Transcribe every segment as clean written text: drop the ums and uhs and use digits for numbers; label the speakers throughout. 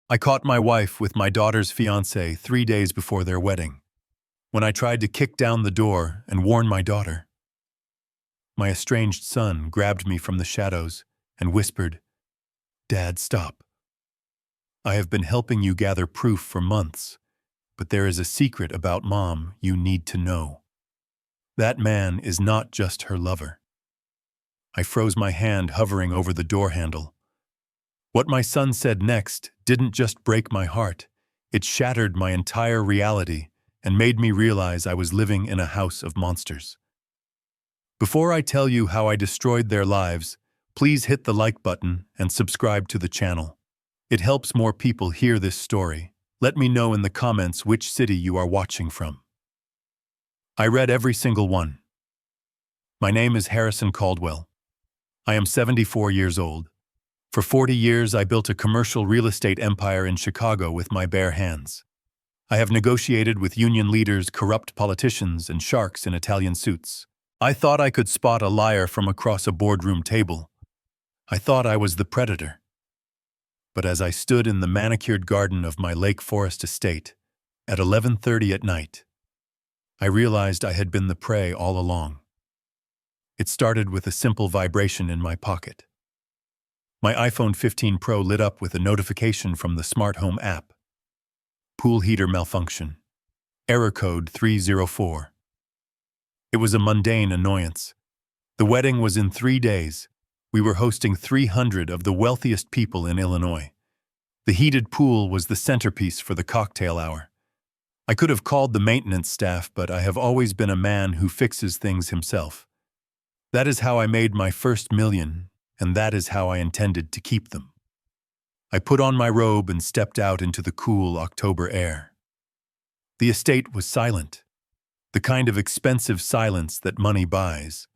Speaker 1: I caught my wife with my daughter's fiancé 3 days before their wedding, when I tried to kick down the door and warn my daughter. My estranged son grabbed me from the shadows and whispered, "Dad, stop. I have been helping you gather proof for months, but there is a secret about Mom you need to know. That man is not just her lover." I froze my hand hovering over the door handle. What my son said next didn't just break my heart, it shattered my entire reality and made me realize I was living in a house of monsters. Before I tell you how I destroyed their lives, please hit the like button and subscribe to the channel. It helps more people hear this story. Let me know in the comments which city you are watching from. I read every single one. My name is Harrison Caldwell. I am 74 years old. For 40 years, I built a commercial real estate empire in Chicago with my bare hands. I have negotiated with union leaders, corrupt politicians, and sharks in Italian suits. I thought I could spot a liar from across a boardroom table. I thought I was the predator. But as I stood in the manicured garden of my Lake Forest estate, at 11:30 at night, I realized I had been the prey all along. It started with a simple vibration in my pocket. My iPhone 15 Pro lit up with a notification from the smart home app. Pool heater malfunction. Error code 304. It was a mundane annoyance. The wedding was in 3 days. We were hosting 300 of the wealthiest people in Illinois. The heated pool was the centerpiece for the cocktail hour. I could have called the maintenance staff, but I have always been a man who fixes things himself. That is how I made my first million, and that is how I intended to keep them. I put on my robe and stepped out into the cool October air. The estate was silent, the kind of expensive silence that money buys.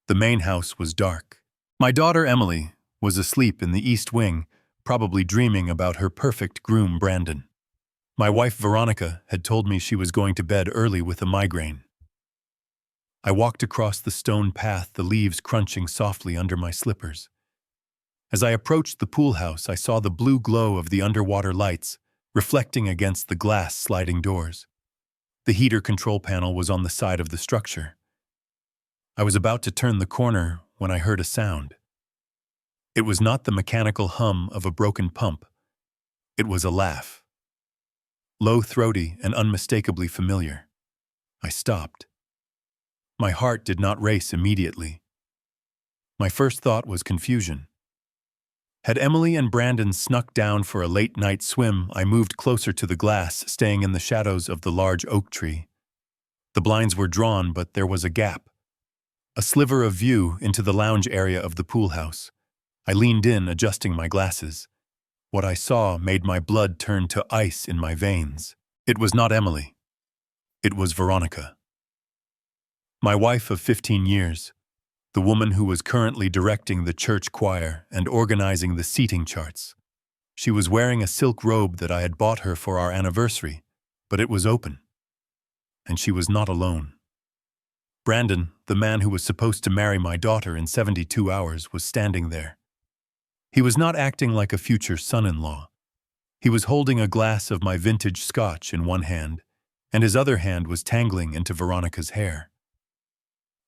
Speaker 1: The main house was dark. My daughter Emily was asleep in the east wing, probably dreaming about her perfect groom Brandon. My wife Veronica had told me she was going to bed early with a migraine. I walked across the stone path, the leaves crunching softly under my slippers. As I approached the pool house, I saw the blue glow of the underwater lights reflecting against the glass sliding doors. The heater control panel was on the side of the structure. I was about to turn the corner when I heard a sound. It was not the mechanical hum of a broken pump. It was a laugh. Low, throaty, and unmistakably familiar. I stopped. My heart did not race immediately. My first thought was confusion. Had Emily and Brandon snuck down for a late-night swim, I moved closer to the glass, staying in the shadows of the large oak tree. The blinds were drawn, but there was a gap. A sliver of view into the lounge area of the pool house. I leaned in, adjusting my glasses. What I saw made my blood turn to ice in my veins. It was not Emily. It was Veronica. My wife of 15 years, the woman who was currently directing the church choir and organizing the seating charts. She was wearing a silk robe that I had bought her for our anniversary, but it was open. And she was not alone. Brandon, the man who was supposed to marry my daughter in 72 hours, was standing there. He was not acting like a future son-in-law. He was holding a glass of my vintage scotch in one hand, and his other hand was tangling into Veronica's hair.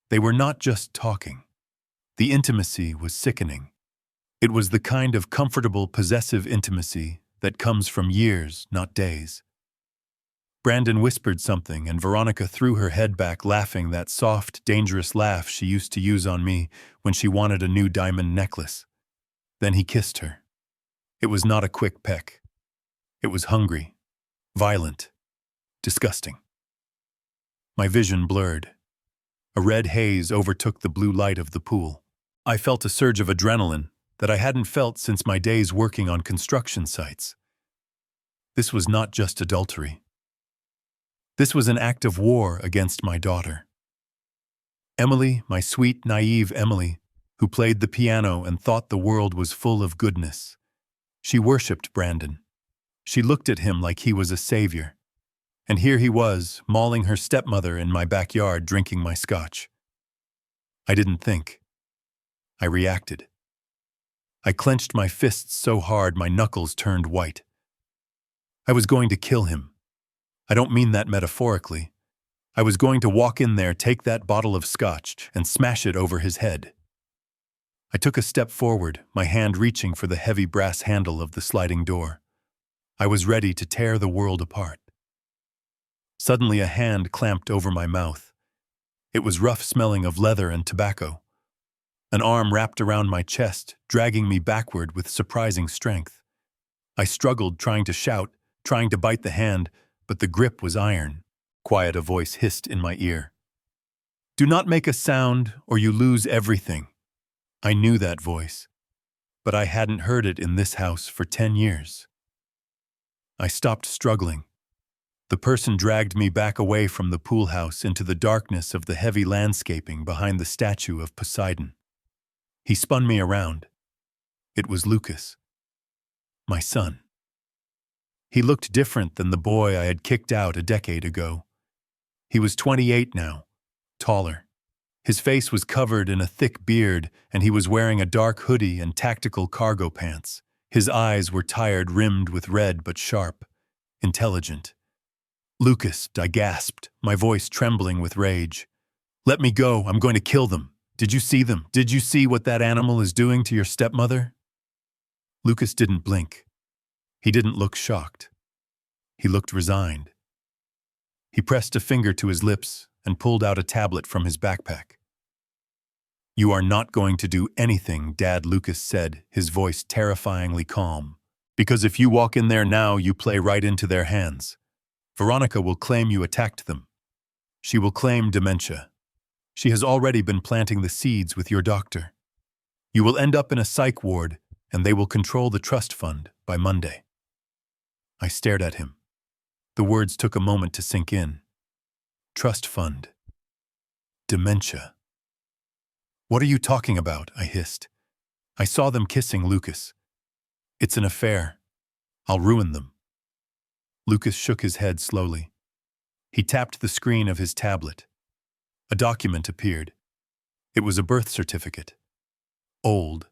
Speaker 1: They were not just talking. The intimacy was sickening. It was the kind of comfortable, possessive intimacy that comes from years, not days. Brandon whispered something, and Veronica threw her head back, laughing that soft, dangerous laugh she used to use on me when she wanted a new diamond necklace. Then he kissed her. It was not a quick peck. It was hungry, violent, disgusting. My vision blurred. A red haze overtook the blue light of the pool. I felt a surge of adrenaline that I hadn't felt since my days working on construction sites. This was not just adultery. This was an act of war against my daughter. Emily, my sweet, naive Emily, who played the piano and thought the world was full of goodness. She worshipped Brandon. She looked at him like he was a savior. And here he was, mauling her stepmother in my backyard, drinking my scotch. I didn't think. I reacted. I clenched my fists so hard my knuckles turned white. I was going to kill him. I don't mean that metaphorically. I was going to walk in there, take that bottle of scotch, and smash it over his head. I took a step forward, my hand reaching for the heavy brass handle of the sliding door. I was ready to tear the world apart. Suddenly a hand clamped over my mouth. It was rough, smelling of leather and tobacco. An arm wrapped around my chest, dragging me backward with surprising strength. I struggled, trying to shout, trying to bite the hand, but the grip was iron. Quiet, a voice hissed in my ear. "Do not make a sound, or you lose everything." I knew that voice, but I hadn't heard it in this house for 10 years. I stopped struggling. The person dragged me back away from the pool house into the darkness of the heavy landscaping behind the statue of Poseidon. He spun me around. It was Lucas, my son. He looked different than the boy I had kicked out a decade ago. He was 28 now, taller. His face was covered in a thick beard, and he was wearing a dark hoodie and tactical cargo pants. His eyes were tired, rimmed with red but sharp, intelligent. "Lucas," I gasped, my voice trembling with rage. "Let me go, I'm going to kill them. Did you see them? Did you see what that animal is doing to your stepmother?" Lucas didn't blink. He didn't look shocked. He looked resigned. He pressed a finger to his lips and pulled out a tablet from his backpack. "You are not going to do anything, Dad," Lucas said, his voice terrifyingly calm. "Because if you walk in there now, you play right into their hands. Veronica will claim you attacked them. She will claim dementia. She has already been planting the seeds with your doctor. You will end up in a psych ward, and they will control the trust fund by Monday." I stared at him. The words took a moment to sink in. Trust fund. Dementia. "What are you talking about?" I hissed. "I saw them kissing, Lucas. It's an affair. I'll ruin them." Lucas shook his head slowly. He tapped the screen of his tablet. A document appeared. It was a birth certificate. Old.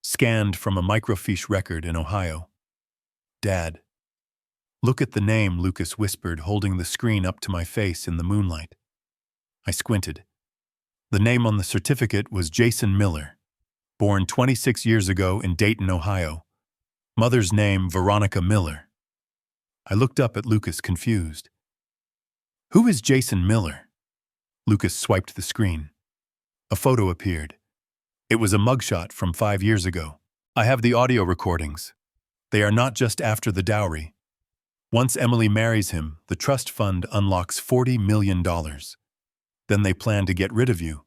Speaker 1: Scanned from a microfiche record in Ohio. "Dad." "Look at the name," Lucas whispered, holding the screen up to my face in the moonlight. I squinted. The name on the certificate was Jason Miller, born 26 years ago in Dayton, Ohio. Mother's name, Veronica Miller. I looked up at Lucas, confused. "Who is Jason Miller?" Lucas swiped the screen. A photo appeared. It was a mugshot from 5 years ago. "I have the audio recordings. They are not just after the dowry. Once Emily marries him, the trust fund unlocks $40 million. Then they plan to get rid of you.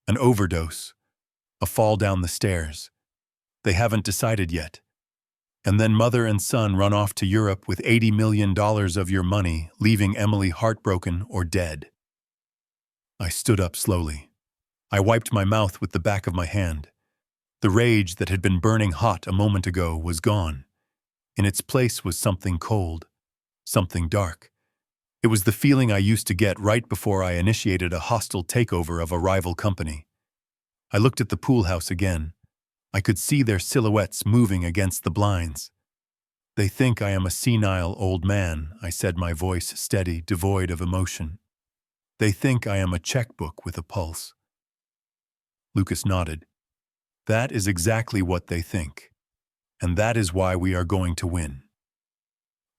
Speaker 1: An overdose. A fall down the stairs. They haven't decided yet. And then mother and son run off to Europe with $80 million of your money, leaving Emily heartbroken or dead." I stood up slowly. I wiped my mouth with the back of my hand. The rage that had been burning hot a moment ago was gone. In its place was something cold, something dark. It was the feeling I used to get right before I initiated a hostile takeover of a rival company. I looked at the pool house again. I could see their silhouettes moving against the blinds. "They think I am a senile old man," I said, my voice steady, devoid of emotion. "They think I am a checkbook with a pulse." Lucas nodded. "That is exactly what they think. And that is why we are going to win.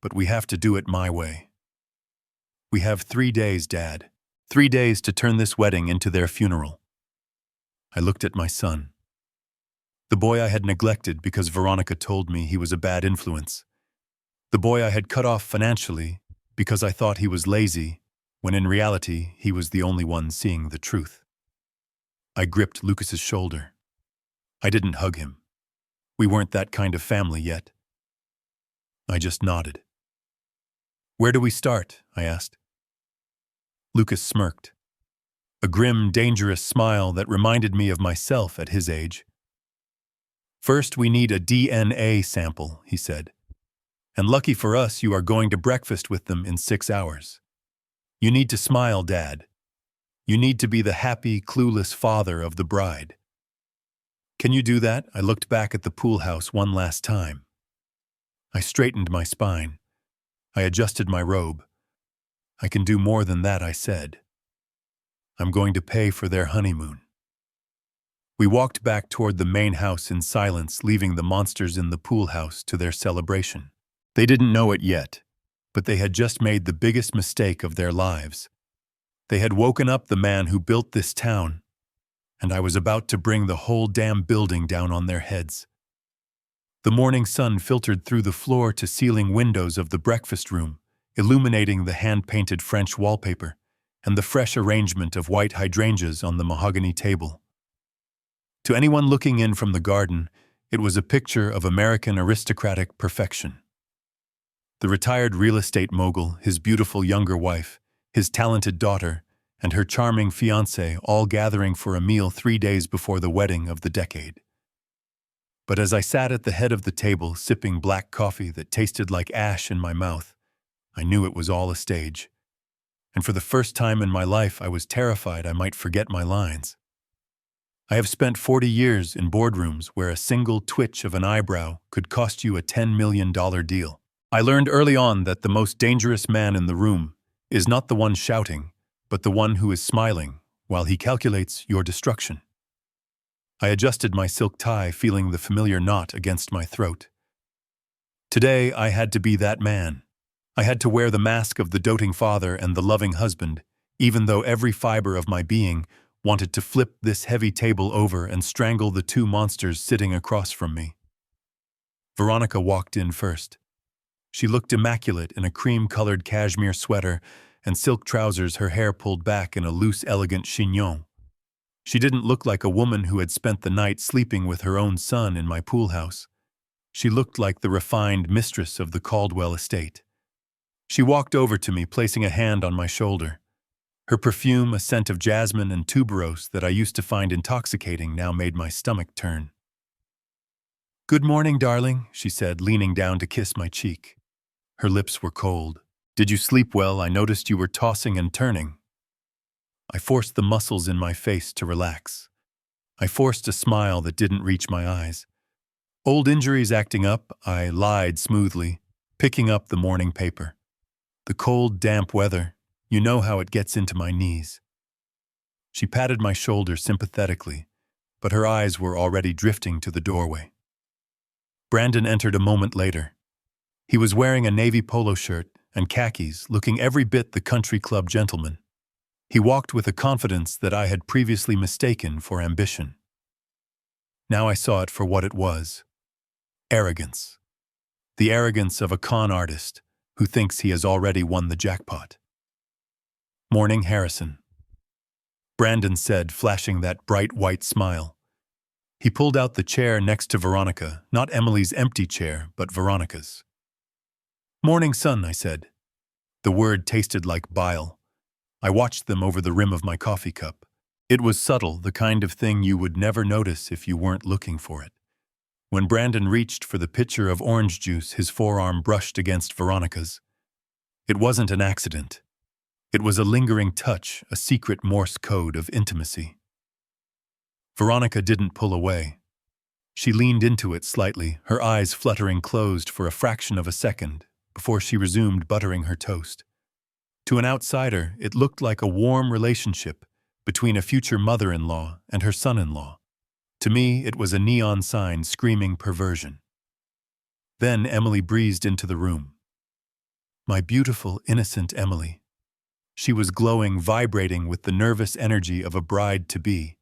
Speaker 1: But we have to do it my way. We have 3 days, Dad. 3 days to turn this wedding into their funeral." I looked at my son. The boy I had neglected because Veronica told me he was a bad influence. The boy I had cut off financially because I thought he was lazy, when in reality he was the only one seeing the truth. I gripped Lucas's shoulder. I didn't hug him. We weren't that kind of family yet. I just nodded. "Where do we start?" I asked. Lucas smirked. A grim, dangerous smile that reminded me of myself at his age. "First, we need a DNA sample," he said. "And lucky for us, you are going to breakfast with them in 6 hours. You need to smile, Dad. You need to be the happy, clueless father of the bride." "Can you do that?" I looked back at the pool house one last time. I straightened my spine. I adjusted my robe. I can do more than that, I said. I'm going to pay for their honeymoon. We walked back toward the main house in silence, leaving the monsters in the pool house to their celebration. They didn't know it yet, but they had just made the biggest mistake of their lives. They had woken up the man who built this town, and I was about to bring the whole damn building down on their heads. The morning sun filtered through the floor-to-ceiling windows of the breakfast room, illuminating the hand-painted French wallpaper and the fresh arrangement of white hydrangeas on the mahogany table. To anyone looking in from the garden, it was a picture of American aristocratic perfection. The retired real estate mogul, his beautiful younger wife, his talented daughter, and her charming fiancé all gathering for a meal 3 days before the wedding of the decade. But as I sat at the head of the table, sipping black coffee that tasted like ash in my mouth, I knew it was all a stage. And for the first time in my life, I was terrified I might forget my lines. I have spent 40 years in boardrooms where a single twitch of an eyebrow could cost you a $10 million deal. I learned early on that the most dangerous man in the room is not the one shouting, but the one who is smiling while he calculates your destruction. I adjusted my silk tie, feeling the familiar knot against my throat. Today, I had to be that man. I had to wear the mask of the doting father and the loving husband, even though every fiber of my being wanted to flip this heavy table over and strangle the two monsters sitting across from me. Veronica walked in first. She looked immaculate in a cream-colored cashmere sweater and silk trousers, her hair pulled back in a loose, elegant chignon. She didn't look like a woman who had spent the night sleeping with her own son in my pool house. She looked like the refined mistress of the Caldwell estate. She walked over to me, placing a hand on my shoulder. Her perfume, a scent of jasmine and tuberose that I used to find intoxicating, now made my stomach turn. "Good morning, darling," she said, leaning down to kiss my cheek. Her lips were cold. "Did you sleep well? I noticed you were tossing and turning." I forced the muscles in my face to relax. I forced a smile that didn't reach my eyes. "Old injuries acting up," I lied smoothly, picking up the morning paper. "The cold, damp weather, you know how it gets into my knees." She patted my shoulder sympathetically, but her eyes were already drifting to the doorway. Brandon entered a moment later. He was wearing a navy polo shirt and khakis, looking every bit the country club gentleman. He walked with a confidence that I had previously mistaken for ambition. Now I saw it for what it was. Arrogance. The arrogance of a con artist who thinks he has already won the jackpot. "Morning, Harrison," Brandon said, flashing that bright white smile. He pulled out the chair next to Veronica, not Emily's empty chair, but Veronica's. "Morning, son," I said. The word tasted like bile. I watched them over the rim of my coffee cup. It was subtle, the kind of thing you would never notice if you weren't looking for it. When Brandon reached for the pitcher of orange juice, his forearm brushed against Veronica's. It wasn't an accident. It was a lingering touch, a secret Morse code of intimacy. Veronica didn't pull away. She leaned into it slightly, her eyes fluttering closed for a fraction of a second before she resumed buttering her toast. To an outsider, it looked like a warm relationship between a future mother-in-law and her son-in-law. To me, it was a neon sign screaming perversion. Then Emily breezed into the room. My beautiful, innocent Emily. She was glowing, vibrating with the nervous energy of a bride-to-be.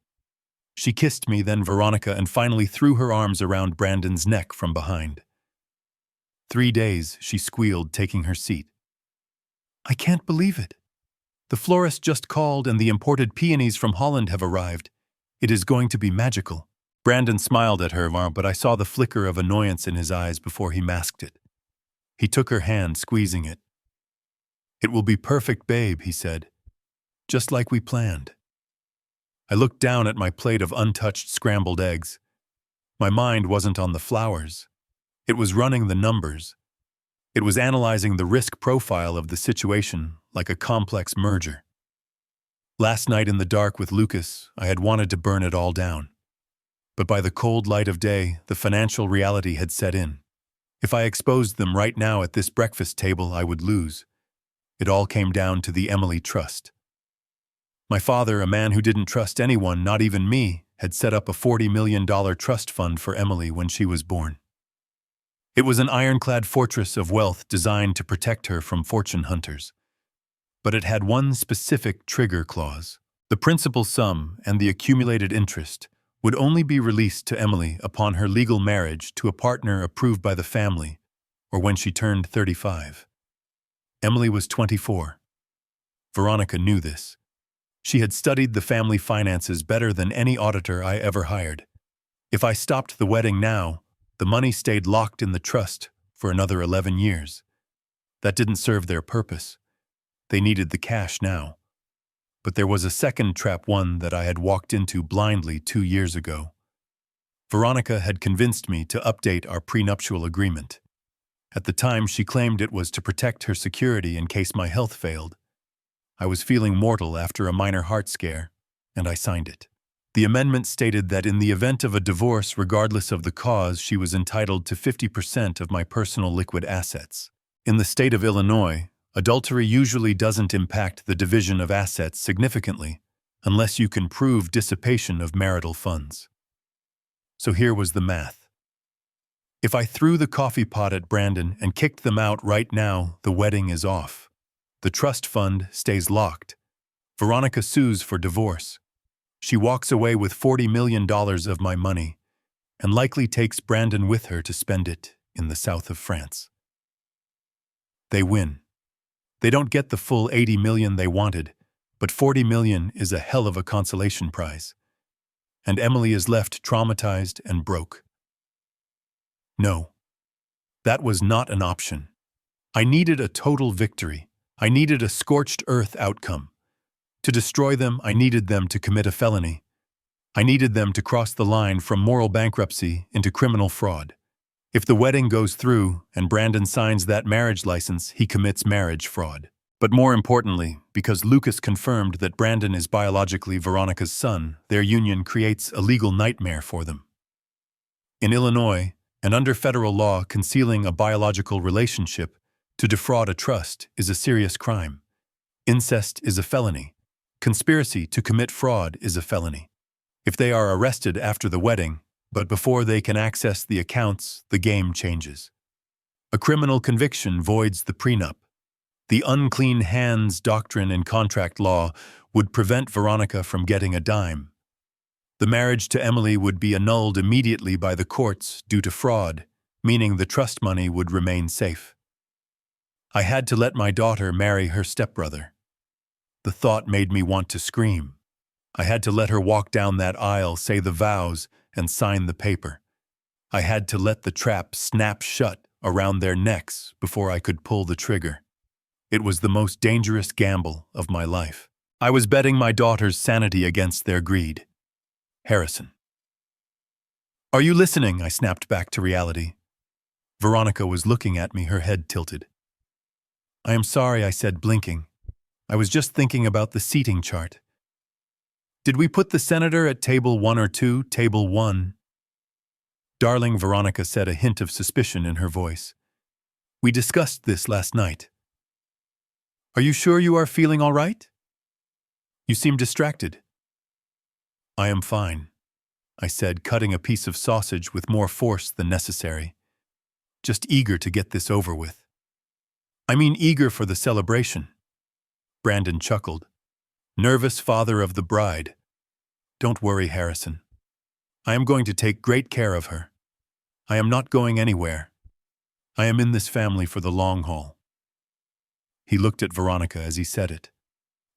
Speaker 1: She kissed me, then Veronica, and finally threw her arms around Brandon's neck from behind. 3 days, she squealed, taking her seat. I can't believe it. The florist just called and the imported peonies from Holland have arrived. It is going to be magical. Brandon smiled at her, but I saw the flicker of annoyance in his eyes before he masked it. He took her hand, squeezing it. It will be perfect, babe, he said. Just like we planned. I looked down at my plate of untouched scrambled eggs. My mind wasn't on the flowers. It was running the numbers. It was analyzing the risk profile of the situation like a complex merger. Last night in the dark with Lucas, I had wanted to burn it all down. But by the cold light of day, the financial reality had set in. If I exposed them right now at this breakfast table, I would lose. It all came down to the Emily trust. My father, a man who didn't trust anyone, not even me, had set up a $40 million trust fund for Emily when she was born. It was an ironclad fortress of wealth designed to protect her from fortune hunters. But it had one specific trigger clause. The principal sum and the accumulated interest would only be released to Emily upon her legal marriage to a partner approved by the family, or when she turned 35. Emily was 24. Veronica knew this. She had studied the family finances better than any auditor I ever hired. If I stopped the wedding now, the money stayed locked in the trust for another 11 years. That didn't serve their purpose. They needed the cash now. But there was a second trap, one that I had walked into blindly 2 years ago. Veronica had convinced me to update our prenuptial agreement. At the time, she claimed it was to protect her security in case my health failed. I was feeling mortal after a minor heart scare, and I signed it. The amendment stated that in the event of a divorce, regardless of the cause, she was entitled to 50% of my personal liquid assets. In the state of Illinois, adultery usually doesn't impact the division of assets significantly, unless you can prove dissipation of marital funds. So here was the math. If I threw the coffee pot at Brandon and kicked them out right now, the wedding is off. The trust fund stays locked. Veronica sues for divorce. She walks away with $40 million of my money and likely takes Brandon with her to spend it in the south of France. They win. They don't get the full $80 million they wanted, but $40 million is a hell of a consolation prize. And Emily is left traumatized and broke. No, that was not an option. I needed a total victory. I needed a scorched earth outcome. To destroy them, I needed them to commit a felony. I needed them to cross the line from moral bankruptcy into criminal fraud. If the wedding goes through and Brandon signs that marriage license, he commits marriage fraud. But more importantly, because Lucas confirmed that Brandon is biologically Veronica's son, their union creates a legal nightmare for them. In Illinois, and under federal law, concealing a biological relationship to defraud a trust is a serious crime. Incest is a felony. Conspiracy to commit fraud is a felony. If they are arrested after the wedding, but before they can access the accounts, the game changes. A criminal conviction voids the prenup. The unclean hands doctrine in contract law would prevent Veronica from getting a dime. The marriage to Emily would be annulled immediately by the courts due to fraud, meaning the trust money would remain safe. I had to let my daughter marry her stepbrother. The thought made me want to scream. I had to let her walk down that aisle, say the vows, and sign the paper. I had to let the trap snap shut around their necks before I could pull the trigger. It was the most dangerous gamble of my life. I was betting my daughter's sanity against their greed. Harrison. "Are you listening?" I snapped back to reality. Veronica was looking at me, her head tilted. "I am sorry," I said, blinking. "I was just thinking about the seating chart. Did we put the senator at table 1 or 2, table 1? "Darling," Veronica said, a hint of suspicion in her voice. "We discussed this last night. Are you sure you are feeling all right? You seem distracted." "I am fine," I said, cutting a piece of sausage with more force than necessary. "Just eager to get this over with. I mean, eager for the celebration." Brandon chuckled. "Nervous father of the bride. Don't worry, Harrison. I am going to take great care of her. I am not going anywhere. I am in this family for the long haul." He looked at Veronica as he said it.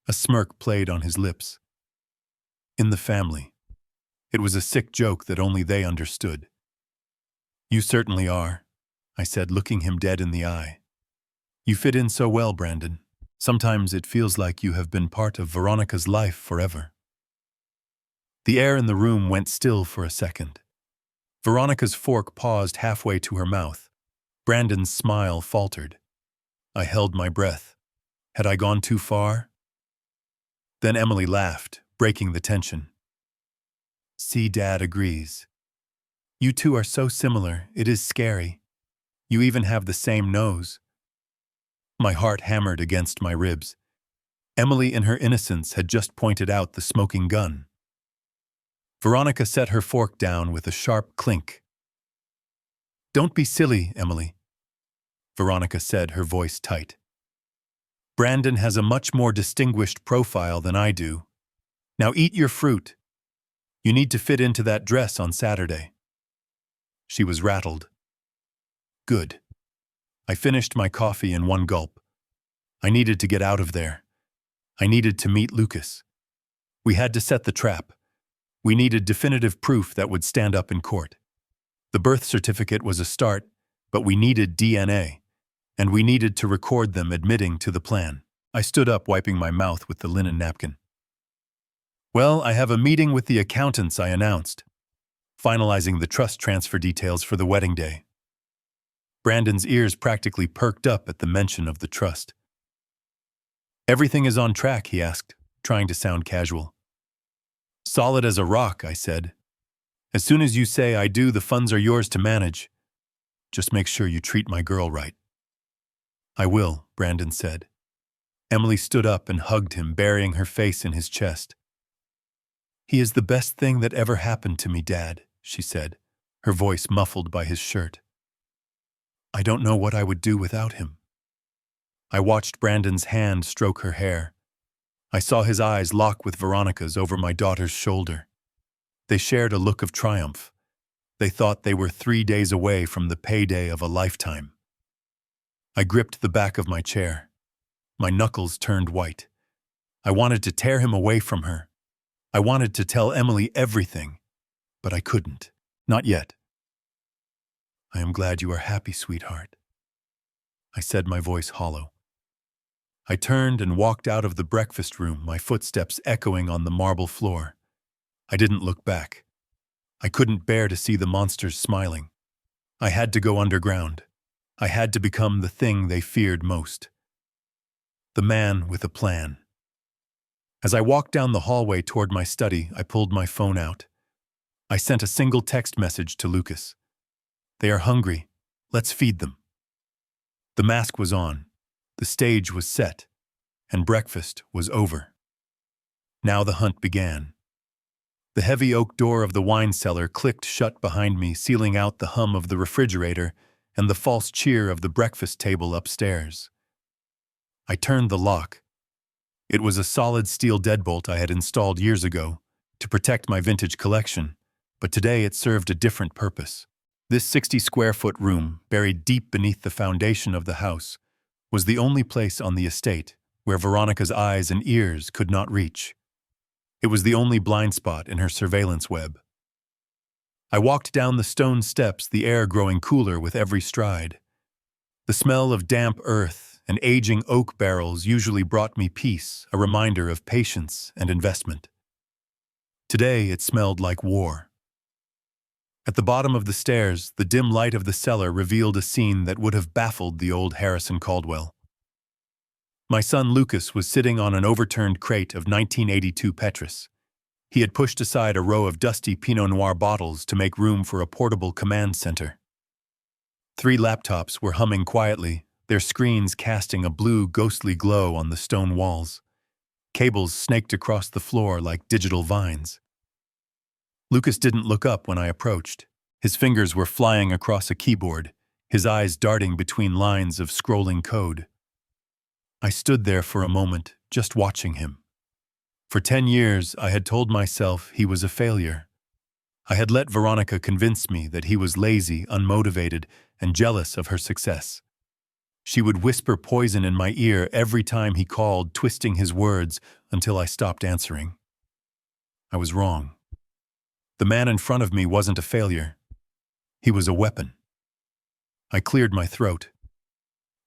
Speaker 1: A smirk played on his lips. In the family. It was a sick joke that only they understood. "You certainly are," I said, looking him dead in the eye. "You fit in so well, Brandon. Sometimes it feels like you have been part of Veronica's life forever." The air in the room went still for a second. Veronica's fork paused halfway to her mouth. Brandon's smile faltered. I held my breath. Had I gone too far? Then Emily laughed, breaking the tension. "See, Dad agrees. You two are so similar, it is scary. You even have the same nose." My heart hammered against my ribs. Emily, in her innocence, had just pointed out the smoking gun. Veronica set her fork down with a sharp clink. "Don't be silly, Emily," Veronica said, her voice tight. "Brandon has a much more distinguished profile than I do. Now eat your fruit. You need to fit into that dress on Saturday." She was rattled. Good. I finished my coffee in one gulp. I needed to get out of there. I needed to meet Lucas. We had to set the trap. We needed definitive proof that would stand up in court. The birth certificate was a start, but we needed DNA, and we needed to record them admitting to the plan. I stood up, wiping my mouth with the linen napkin. "Well, I have a meeting with the accountants," I announced, finalizing the trust transfer details for the wedding day. Brandon's ears practically perked up at the mention of the trust. "Everything is on track?" he asked, trying to sound casual. "Solid as a rock," I said. "As soon as you say I do, the funds are yours to manage. Just make sure you treat my girl right." "I will," Brandon said. Emily stood up and hugged him, burying her face in his chest. "He is the best thing that ever happened to me, Dad," she said, her voice muffled by his shirt. "I don't know what I would do without him." I watched Brandon's hand stroke her hair. I saw his eyes lock with Veronica's over my daughter's shoulder. They shared a look of triumph. They thought they were 3 days away from the payday of a lifetime. I gripped the back of my chair. My knuckles turned white. I wanted to tear him away from her. I wanted to tell Emily everything, but I couldn't. Not yet. "I am glad you are happy, sweetheart," I said, my voice hollow. I turned and walked out of the breakfast room, my footsteps echoing on the marble floor. I didn't look back. I couldn't bear to see the monsters smiling. I had to go underground. I had to become the thing they feared most. The man with a plan. As I walked down the hallway toward my study, I pulled my phone out. I sent a single text message to Lucas. "They are hungry. Let's feed them." The mask was on. The stage was set, and breakfast was over. Now the hunt began. The heavy oak door of the wine cellar clicked shut behind me, sealing out the hum of the refrigerator and the false cheer of the breakfast table upstairs. I turned the lock. It was a solid steel deadbolt I had installed years ago to protect my vintage collection, but today it served a different purpose. This 60-square-foot room, buried deep beneath the foundation of the house, was the only place on the estate where Veronica's eyes and ears could not reach. It was the only blind spot in her surveillance web. I walked down the stone steps, the air growing cooler with every stride. The smell of damp earth and aging oak barrels usually brought me peace, a reminder of patience and investment. Today it smelled like war. At the bottom of the stairs, the dim light of the cellar revealed a scene that would have baffled the old Harrison Caldwell. My son Lucas was sitting on an overturned crate of 1982 Petrus. He had pushed aside a row of dusty Pinot Noir bottles to make room for a portable command center. 3 laptops were humming quietly, their screens casting a blue, ghostly glow on the stone walls. Cables snaked across the floor like digital vines. Lucas didn't look up when I approached. His fingers were flying across a keyboard, his eyes darting between lines of scrolling code. I stood there for a moment, just watching him. For 10 years, I had told myself he was a failure. I had let Veronica convince me that he was lazy, unmotivated, and jealous of her success. She would whisper poison in my ear every time he called, twisting his words until I stopped answering. I was wrong. The man in front of me wasn't a failure. He was a weapon. I cleared my throat.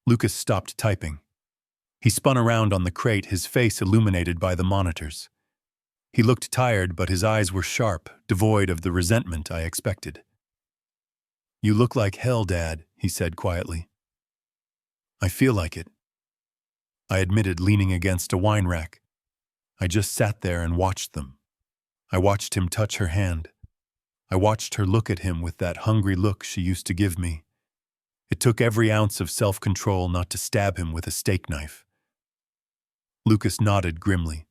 Speaker 1: Lucas stopped typing. He spun around on the crate, his face illuminated by the monitors. He looked tired, but his eyes were sharp, devoid of the resentment I expected. "You look like hell, Dad," he said quietly. "I feel like it," I admitted, leaning against a wine rack. I just sat there and watched them. I watched him touch her hand. I watched her look at him with that hungry look she used to give me. It took every ounce of self-control not to stab him with a steak knife. Lucas nodded grimly.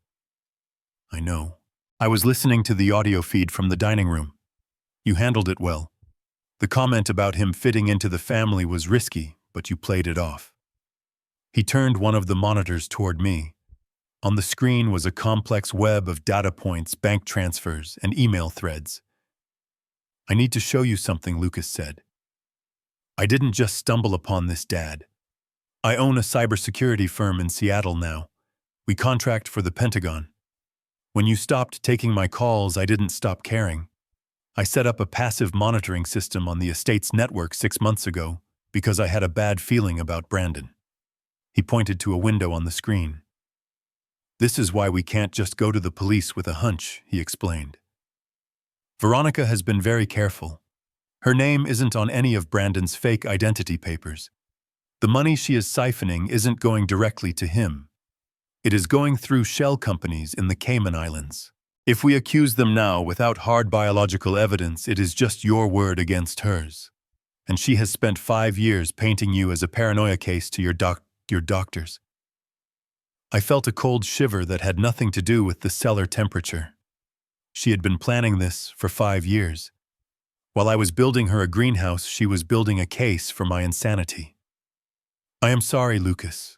Speaker 1: I know. I was listening to the audio feed from the dining room. You handled it well. The comment about him fitting into the family was risky, but you played it off. He turned one of the monitors toward me. On the screen was a complex web of data points, bank transfers, and email threads. I need to show you something, Lucas said. I didn't just stumble upon this, Dad. I own a cybersecurity firm in Seattle now. We contract for the Pentagon. When you stopped taking my calls, I didn't stop caring. I set up a passive monitoring system on the estate's network 6 months ago because I had a bad feeling about Brandon. He pointed to a window on the screen. This is why we can't just go to the police with a hunch, he explained. Veronica has been very careful. Her name isn't on any of Brandon's fake identity papers. The money she is siphoning isn't going directly to him. It is going through shell companies in the Cayman Islands. If we accuse them now without hard biological evidence, it is just your word against hers. And she has spent 5 years painting you as a paranoia case to your doctors. I felt a cold shiver that had nothing to do with the cellar temperature. She had been planning this for 5 years. While I was building her a greenhouse, she was building a case for my insanity. I am sorry, Lucas,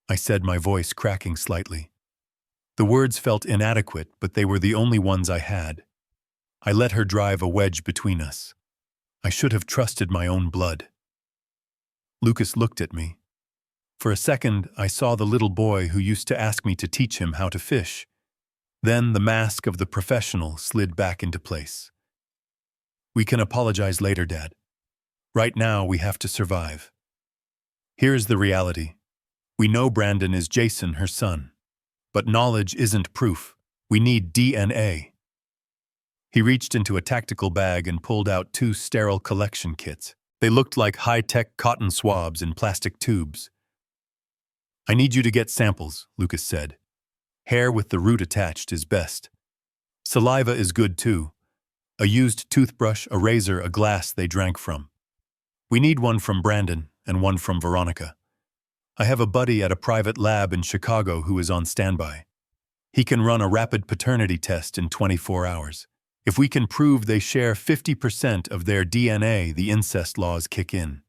Speaker 1: I said, my voice cracking slightly. The words felt inadequate, but they were the only ones I had. I let her drive a wedge between us. I should have trusted my own blood. Lucas looked at me. For a second, I saw the little boy who used to ask me to teach him how to fish. Then the mask of the professional slid back into place. We can apologize later, Dad. Right now, we have to survive. Here's the reality. We know Brandon is Jason, her son. But knowledge isn't proof. We need DNA. He reached into a tactical bag and pulled out 2 sterile collection kits. They looked like high-tech cotton swabs in plastic tubes. I need you to get samples, Lucas said. Hair with the root attached is best. Saliva is good too. A used toothbrush, a razor, a glass they drank from. We need one from Brandon and one from Veronica. I have a buddy at a private lab in Chicago who is on standby. He can run a rapid paternity test in 24 hours. If we can prove they share 50% of their DNA, the incest laws kick in.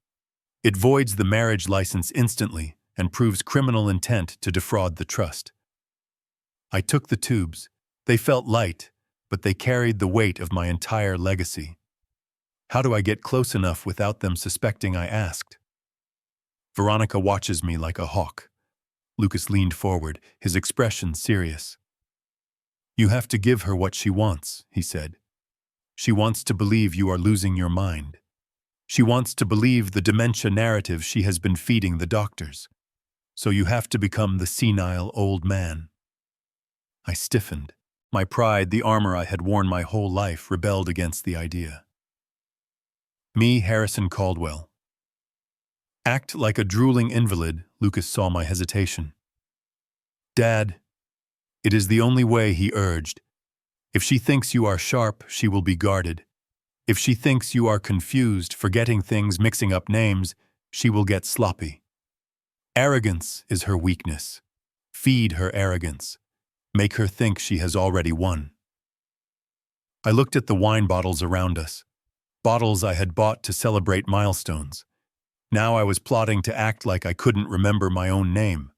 Speaker 1: It voids the marriage license instantly and proves criminal intent to defraud the trust. I took the tubes. They felt light, but they carried the weight of my entire legacy. How do I get close enough without them suspecting I asked? Veronica watches me like a hawk. Lucas leaned forward, his expression serious. You have to give her what she wants, he said. She wants to believe you are losing your mind. She wants to believe the dementia narrative she has been feeding the doctors. So you have to become the senile old man. I stiffened. My pride, the armor I had worn my whole life, rebelled against the idea. Me, Harrison Caldwell. Act like a drooling invalid, Lucas saw my hesitation. Dad, it is the only way, he urged. If she thinks you are sharp, she will be guarded. If she thinks you are confused, forgetting things, mixing up names, she will get sloppy. Arrogance is her weakness. Feed her arrogance. Make her think she has already won. I looked at the wine bottles around us, bottles I had bought to celebrate milestones. Now I was plotting to act like I couldn't remember my own name.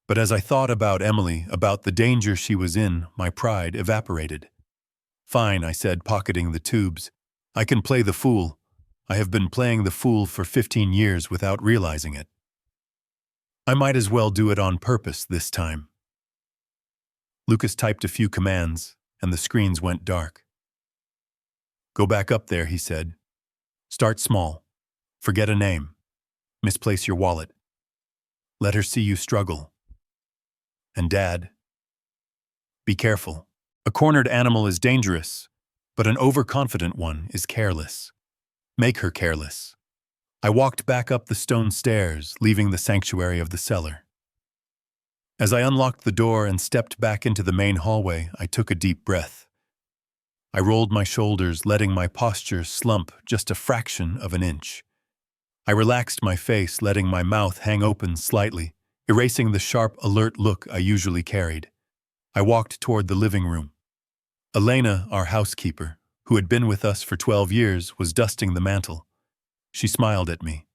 Speaker 1: But as I thought about Emily, about the danger she was in, my pride evaporated. Fine, I said, pocketing the tubes. I can play the fool. I have been playing the fool for 15 years without realizing it. I might as well do it on purpose this time. Lucas typed a few commands, and the screens went dark. Go back up there, he said. Start small. Forget a name. Misplace your wallet. Let her see you struggle. And Dad, be careful. A cornered animal is dangerous, but an overconfident one is careless. Make her careless. I walked back up the stone stairs, leaving the sanctuary of the cellar. As I unlocked the door and stepped back into the main hallway, I took a deep breath. I rolled my shoulders, letting my posture slump just a fraction of an inch. I relaxed my face, letting my mouth hang open slightly, erasing the sharp, alert look I usually carried. I walked toward the living room. Elena, our housekeeper, who had been with us for 12 years, was dusting the mantel. She smiled at me.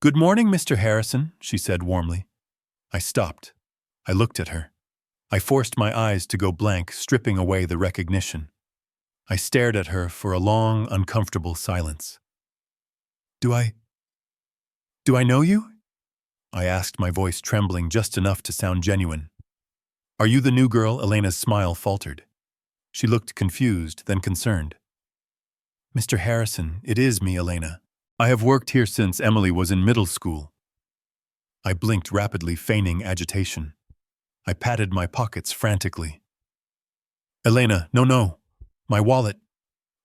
Speaker 1: "Good morning, Mr. Harrison," she said warmly. I stopped. I looked at her. I forced my eyes to go blank, stripping away the recognition. I stared at her for a long, uncomfortable silence. Do I know you?" I asked, my voice trembling just enough to sound genuine. "Are you the new girl?" Elena's smile faltered. She looked confused, then concerned. "Mr. Harrison, it is me, Elena. I have worked here since Emily was in middle school." I blinked rapidly, feigning agitation. I patted my pockets frantically. "Elena, no. My wallet.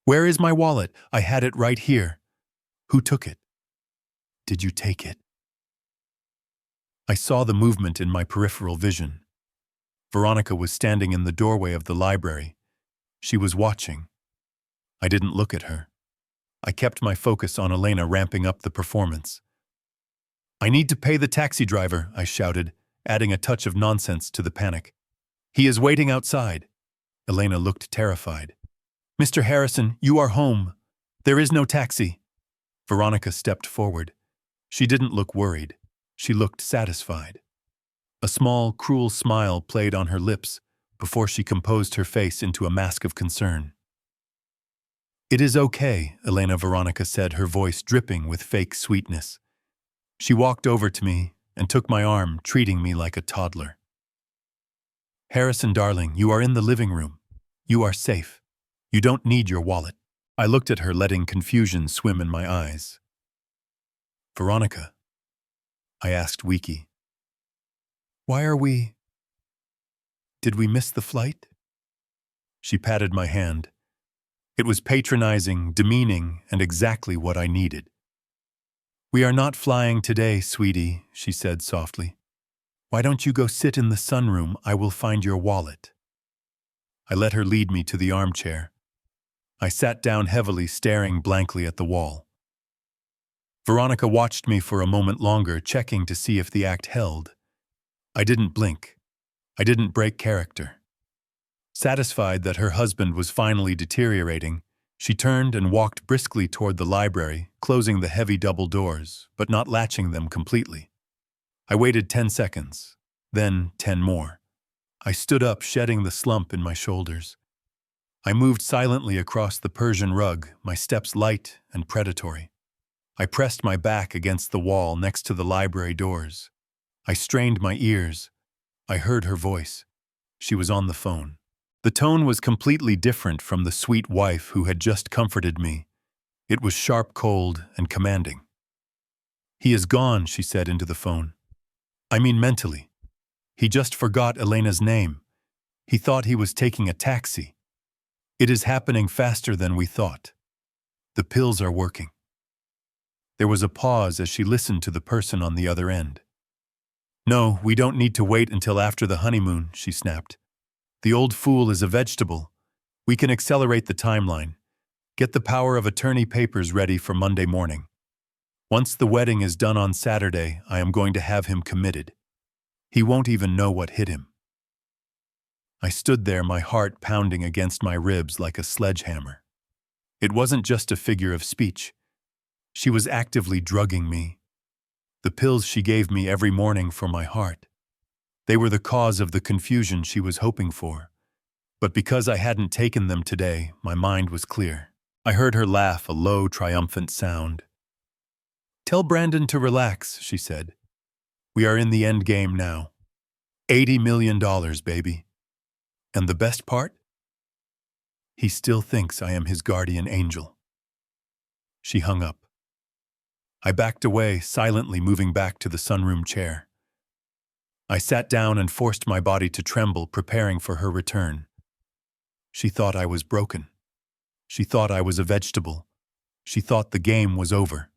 Speaker 1: Where is my wallet? I had it right here. Who took it? Did you take it?" I saw the movement in my peripheral vision. Veronica was standing in the doorway of the library. She was watching. I didn't look at her. I kept my focus on Elena ramping up the performance. "I need to pay the taxi driver," I shouted, adding a touch of nonsense to the panic. "He is waiting outside." Elena looked terrified. "Mr. Harrison, you are home. There is no taxi." Veronica stepped forward. She didn't look worried. She looked satisfied. A small, cruel smile played on her lips before she composed her face into a mask of concern. "It is okay," Veronica said, her voice dripping with fake sweetness. She walked over to me and took my arm, treating me like a toddler. "Harrison, darling, you are in the living room. You are safe. You don't need your wallet." I looked at her, letting confusion swim in my eyes. "Veronica," I asked weakly, did we miss the flight?" She patted my hand. It was patronizing, demeaning, and exactly what I needed. "We are not flying today, sweetie," she said softly. "Why don't you go sit in the sunroom? I will find your wallet." I let her lead me to the armchair. I sat down heavily, staring blankly at the wall. Veronica watched me for a moment longer, checking to see if the act held. I didn't blink. I didn't break character. Satisfied that her husband was finally deteriorating, she turned and walked briskly toward the library, closing the heavy double doors, but not latching them completely. I waited 10 seconds, then 10 more. I stood up, shedding the slump in my shoulders. I moved silently across the Persian rug, my steps light and predatory. I pressed my back against the wall next to the library doors. I strained my ears. I heard her voice. She was on the phone. The tone was completely different from the sweet wife who had just comforted me. It was sharp, cold, and commanding. "He is gone," she said into the phone. "I mean mentally. He just forgot Elena's name. He thought he was taking a taxi. It is happening faster than we thought. The pills are working." There was a pause as she listened to the person on the other end. "No, we don't need to wait until after the honeymoon," she snapped. "The old fool is a vegetable. We can accelerate the timeline. Get the power of attorney papers ready for Monday morning. Once the wedding is done on Saturday, I am going to have him committed. He won't even know what hit him." I stood there, my heart pounding against my ribs like a sledgehammer. It wasn't just a figure of speech. She was actively drugging me. The pills she gave me every morning for my heart. They were the cause of the confusion she was hoping for. But because I hadn't taken them today, my mind was clear. I heard her laugh, a low, triumphant sound. "Tell Brandon to relax," she said. "We are in the end game now. $80 million, baby. And the best part? He still thinks I am his guardian angel." She hung up. I backed away, silently moving back to the sunroom chair. I sat down and forced my body to tremble, preparing for her return. She thought I was broken. She thought I was a vegetable. She thought the game was over.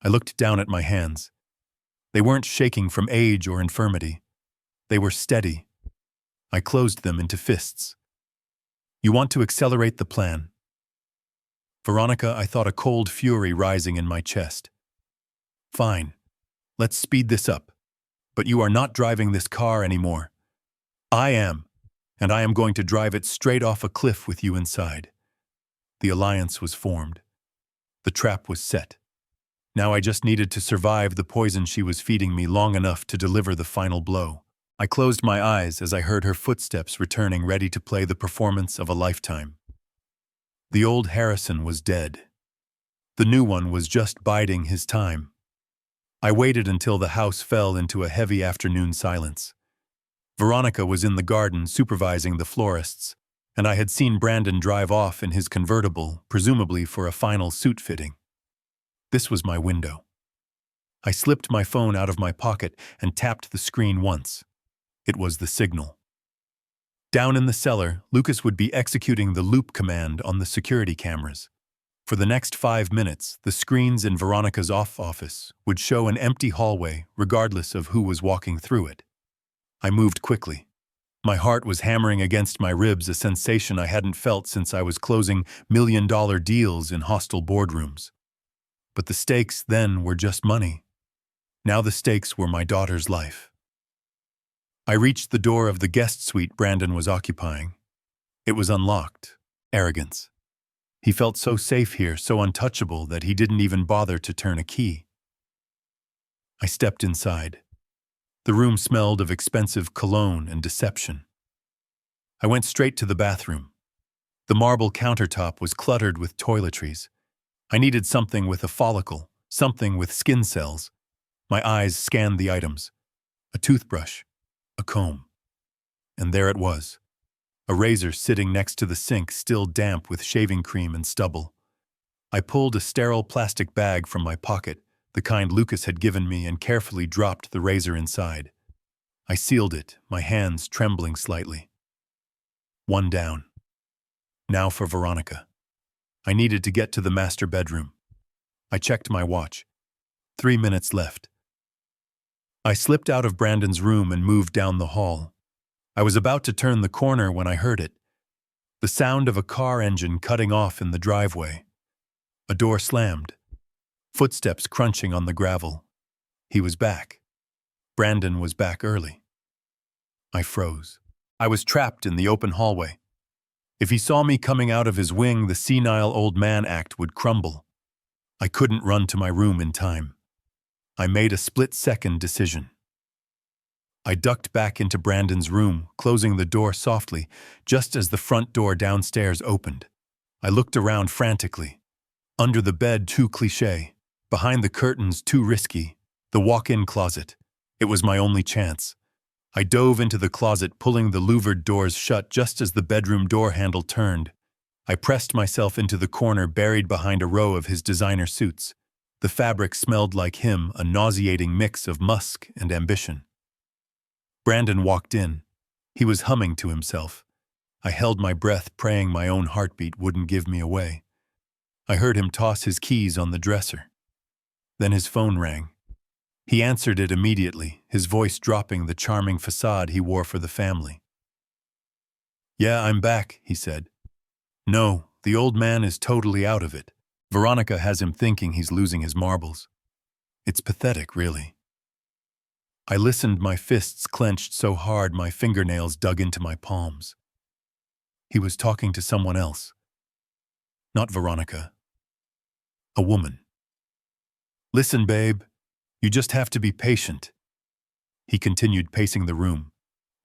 Speaker 1: I looked down at my hands. They weren't shaking from age or infirmity. They were steady. I closed them into fists. "You want to accelerate the plan?" Veronica, I thought, a cold fury rising in my chest. Fine. Let's speed this up. But you are not driving this car anymore. I am, and I am going to drive it straight off a cliff with you inside. The alliance was formed. The trap was set. Now I just needed to survive the poison she was feeding me long enough to deliver the final blow. I closed my eyes as I heard her footsteps returning, ready to play the performance of a lifetime. The old Harrison was dead. The new one was just biding his time. I waited until the house fell into a heavy afternoon silence. Veronica was in the garden supervising the florists, and I had seen Brandon drive off in his convertible, presumably for a final suit fitting. This was my window. I slipped my phone out of my pocket and tapped the screen once. It was the signal. Down in the cellar, Lucas would be executing the loop command on the security cameras. For the next 5 minutes, the screens in Veronica's office would show an empty hallway, regardless of who was walking through it. I moved quickly. My heart was hammering against my ribs, a sensation I hadn't felt since I was closing million-dollar deals in hostile boardrooms. But the stakes then were just money. Now the stakes were my daughter's life. I reached the door of the guest suite Brandon was occupying. It was unlocked. Arrogance. He felt so safe here, so untouchable, that he didn't even bother to turn a key. I stepped inside. The room smelled of expensive cologne and deception. I went straight to the bathroom. The marble countertop was cluttered with toiletries. I needed something with a follicle, something with skin cells. My eyes scanned the items. A toothbrush, a comb. And there it was. A razor sitting next to the sink, still damp with shaving cream and stubble. I pulled a sterile plastic bag from my pocket, the kind Lucas had given me, and carefully dropped the razor inside. I sealed it, my hands trembling slightly. One down. Now for Veronica. I needed to get to the master bedroom. I checked my watch. 3 minutes left. I slipped out of Brandon's room and moved down the hall. I was about to turn the corner when I heard it. The sound of a car engine cutting off in the driveway. A door slammed. Footsteps crunching on the gravel. He was back. Brandon was back early. I froze. I was trapped in the open hallway. If he saw me coming out of his wing, the senile old man act would crumble. I couldn't run to my room in time. I made a split-second decision. I ducked back into Brandon's room, closing the door softly, just as the front door downstairs opened. I looked around frantically. Under the bed, too cliché. Behind the curtains, too risky. The walk-in closet. It was my only chance. I dove into the closet, pulling the louvered doors shut just as the bedroom door handle turned. I pressed myself into the corner, buried behind a row of his designer suits. The fabric smelled like him, a nauseating mix of musk and ambition. Brandon walked in. He was humming to himself. I held my breath, praying my own heartbeat wouldn't give me away. I heard him toss his keys on the dresser. Then his phone rang. He answered it immediately, his voice dropping the charming facade he wore for the family. "Yeah, I'm back," he said. "No, the old man is totally out of it. Veronica has him thinking he's losing his marbles. It's pathetic, really." I listened, my fists clenched so hard my fingernails dug into my palms. He was talking to someone else. Not Veronica. A woman. "Listen, babe. You just have to be patient." He continued pacing the room.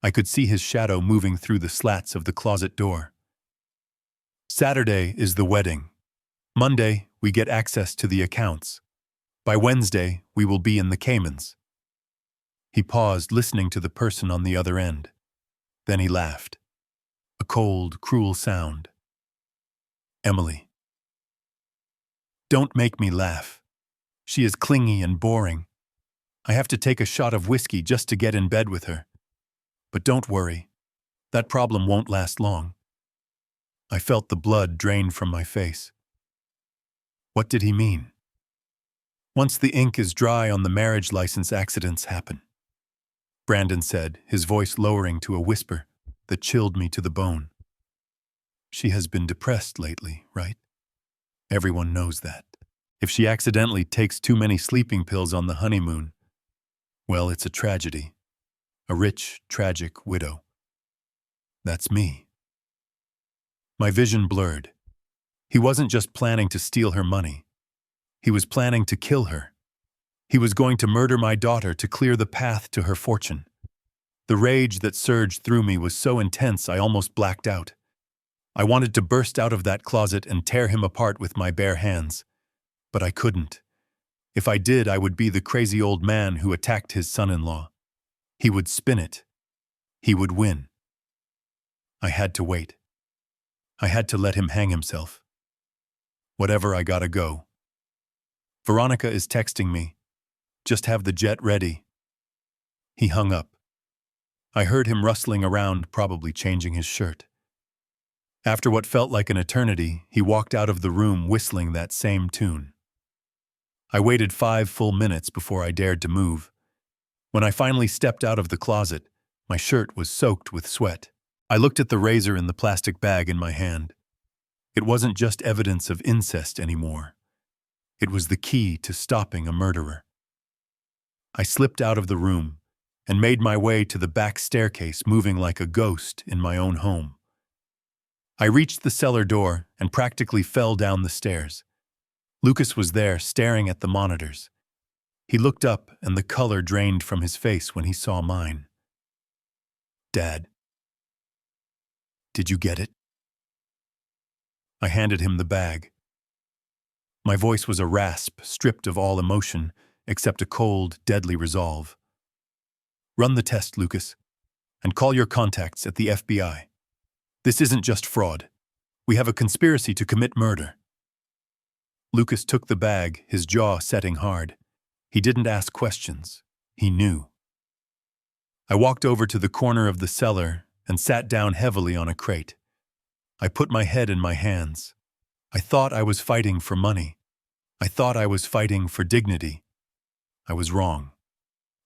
Speaker 1: I could see his shadow moving through the slats of the closet door. "Saturday is the wedding. Monday, we get access to the accounts. By Wednesday, we will be in the Caymans." He paused, listening to the person on the other end. Then he laughed. A cold, cruel sound. "Emily. Don't make me laugh. She is clingy and boring. I have to take a shot of whiskey just to get in bed with her. But don't worry. That problem won't last long." I felt the blood drain from my face. What did he mean? "Once the ink is dry on the marriage license, accidents happen," Brandon said, his voice lowering to a whisper that chilled me to the bone. "She has been depressed lately, right? Everyone knows that. If she accidentally takes too many sleeping pills on the honeymoon, well, it's a tragedy. A rich, tragic widow. That's me. My vision blurred. He wasn't just planning to steal her money. He was planning to kill her. He was going to murder my daughter to clear the path to her fortune. The rage that surged through me was so intense I almost blacked out. I wanted to burst out of that closet and tear him apart with my bare hands. But I couldn't. If I did, I would be the crazy old man who attacked his son-in-law. He would spin it. He would win. I had to wait. I had to let him hang himself. Whatever, I gotta go. Veronica is texting me. Just have the jet ready. He hung up. I heard him rustling around, probably changing his shirt. After what felt like an eternity, he walked out of the room whistling that same tune. I waited 5 full minutes before I dared to move. When I finally stepped out of the closet, my shirt was soaked with sweat. I looked at the razor in the plastic bag in my hand. It wasn't just evidence of incest anymore. It was the key to stopping a murderer. I slipped out of the room and made my way to the back staircase, moving like a ghost in my own home. I reached the cellar door and practically fell down the stairs. Lucas was there, staring at the monitors. He looked up and the color drained from his face when he saw mine. "Dad, did you get it?" I handed him the bag. My voice was a rasp, stripped of all emotion, except a cold, deadly resolve. "Run the test, Lucas, and call your contacts at the FBI. This isn't just fraud. We have a conspiracy to commit murder." Lucas took the bag, his jaw setting hard. He didn't ask questions. He knew. I walked over to the corner of the cellar and sat down heavily on a crate. I put my head in my hands. I thought I was fighting for money. I thought I was fighting for dignity. I was wrong.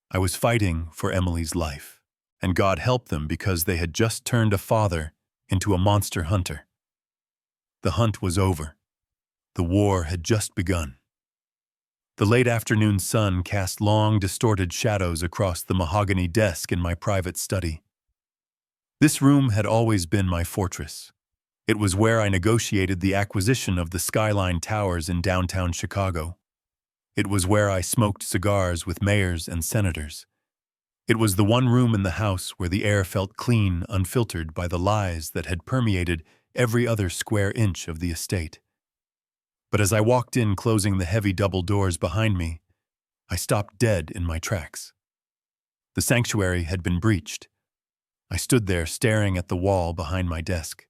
Speaker 1: I was fighting for Emily's life. And God help them, because they had just turned a father into a monster hunter. The hunt was over. The war had just begun. The late afternoon sun cast long, distorted shadows across the mahogany desk in my private study. This room had always been my fortress. It was where I negotiated the acquisition of the Skyline Towers in downtown Chicago. It was where I smoked cigars with mayors and senators. It was the one room in the house where the air felt clean, unfiltered by the lies that had permeated every other square inch of the estate. But as I walked in, closing the heavy double doors behind me, I stopped dead in my tracks. The sanctuary had been breached. I stood there staring at the wall behind my desk.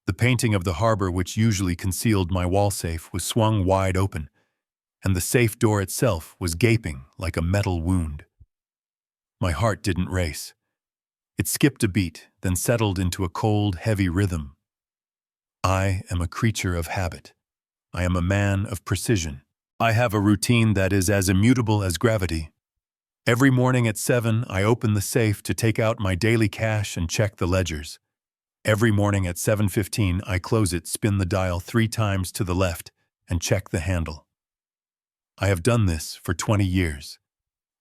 Speaker 1: The painting of the harbor, which usually concealed my wall safe, was swung wide open, and the safe door itself was gaping like a metal wound. My heart didn't race. It skipped a beat, then settled into a cold, heavy rhythm. I am a creature of habit. I am a man of precision. I have a routine that is as immutable as gravity. Every morning at 7, I open the safe to take out my daily cash and check the ledgers. Every morning at 7:15, I close it, spin the dial 3 times to the left, and check the handle. I have done this for 20 years.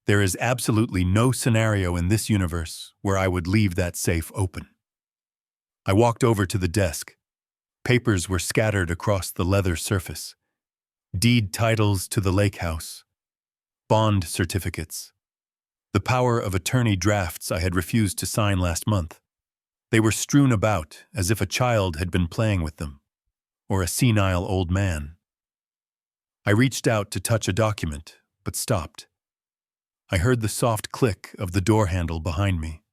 Speaker 1: There is absolutely no scenario in this universe where I would leave that safe open. I walked over to the desk. Papers were scattered across the leather surface. Deed titles to the lake house. Bond certificates. The power of attorney drafts I had refused to sign last month. They were strewn about as if a child had been playing with them, or a senile old man. I reached out to touch a document, but stopped. I heard the soft click of the door handle behind me.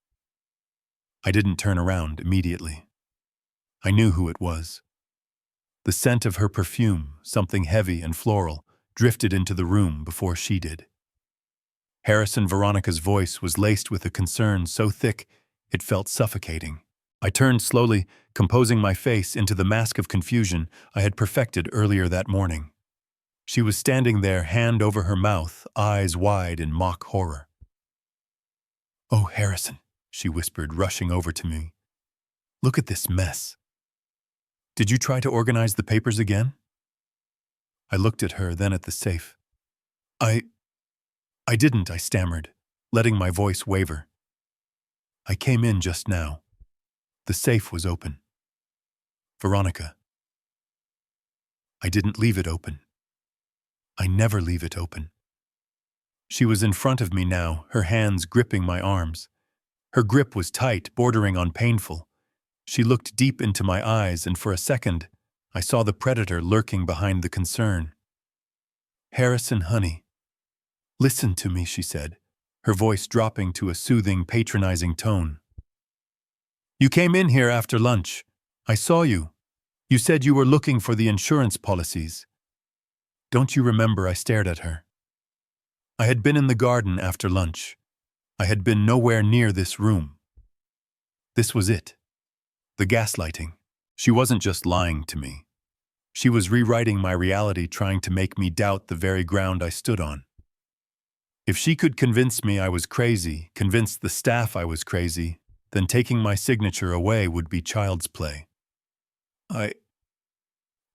Speaker 1: I didn't turn around immediately. I knew who it was. The scent of her perfume, something heavy and floral, drifted into the room before she did. Harrison Veronica's voice was laced with a concern so thick it felt suffocating. I turned slowly, composing my face into the mask of confusion I had perfected earlier that morning. She was standing there, hand over her mouth, eyes wide in mock horror. "Oh, Harrison," she whispered, rushing over to me. "Look at this mess. Did you try to organize the papers again?" I looked at her, then at the safe. I didn't, I stammered, letting my voice waver. I came in just now. The safe was open. Veronica. I didn't leave it open. I never leave it open. She was in front of me now, her hands gripping my arms. Her grip was tight, bordering on painful. She looked deep into my eyes, and for a second, I saw the predator lurking behind the concern. Harrison, honey. Listen to me, she said, her voice dropping to a soothing, patronizing tone. You came in here after lunch. I saw you. You said you were looking for the insurance policies. Don't you remember? I stared at her. I had been in the garden after lunch. I had been nowhere near this room. This was it. The gaslighting. She wasn't just lying to me. She was rewriting my reality, trying to make me doubt the very ground I stood on. If she could convince me I was crazy, convince the staff I was crazy, then taking my signature away would be child's play. I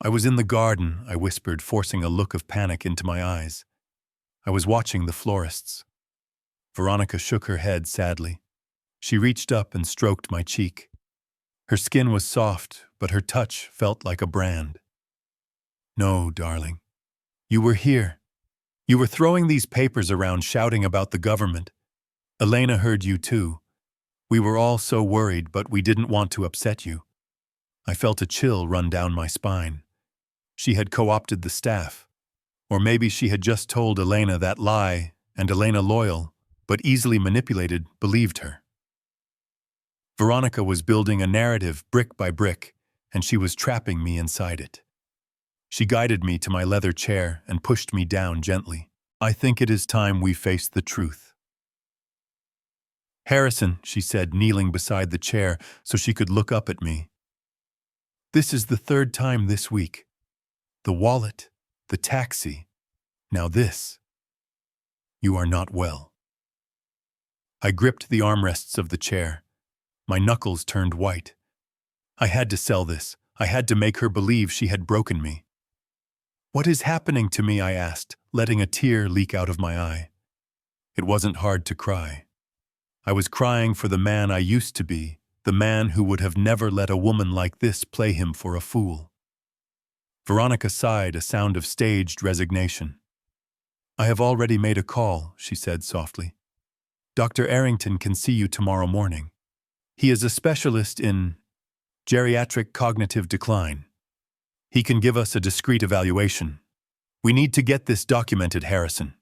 Speaker 1: was in the garden, I whispered, forcing a look of panic into my eyes. I was watching the florists. Veronica shook her head sadly. She reached up and stroked my cheek. Her skin was soft, but her touch felt like a brand. No, darling. You were here. You were throwing these papers around, shouting about the government. Elena heard you too. We were all so worried, but we didn't want to upset you. I felt a chill run down my spine. She had co-opted the staff. Or maybe she had just told Elena that lie, and Elena, loyal, but easily manipulated, believed her. Veronica was building a narrative brick by brick, and she was trapping me inside it. She guided me to my leather chair and pushed me down gently. I think it is time we face the truth. Harrison, she said, kneeling beside the chair so she could look up at me. This is the third time this week. The wallet, the taxi, now this. You are not well. I gripped the armrests of the chair. My knuckles turned white. I had to sell this. I had to make her believe she had broken me. What is happening to me? I asked, letting a tear leak out of my eye. It wasn't hard to cry. I was crying for the man I used to be, the man who would have never let a woman like this play him for a fool. Veronica sighed, a sound of staged resignation. I have already made a call, she said softly. Dr. Arrington can see you tomorrow morning. He is a specialist in geriatric cognitive decline. He can give us a discreet evaluation. We need to get this documented, Harrison,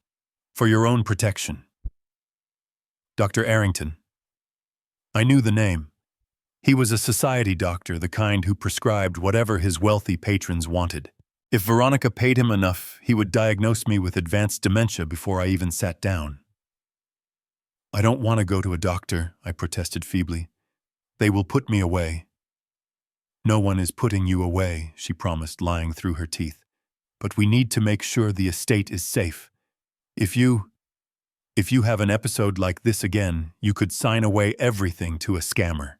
Speaker 1: for your own protection. Dr. Arrington. I knew the name. He was a society doctor, the kind who prescribed whatever his wealthy patrons wanted. If Veronica paid him enough, he would diagnose me with advanced dementia before I even sat down. I don't want to go to a doctor, I protested feebly. They will put me away. No one is putting you away, she promised, lying through her teeth. But we need to make sure the estate is safe. If you have an episode like this again, you could sign away everything to a scammer.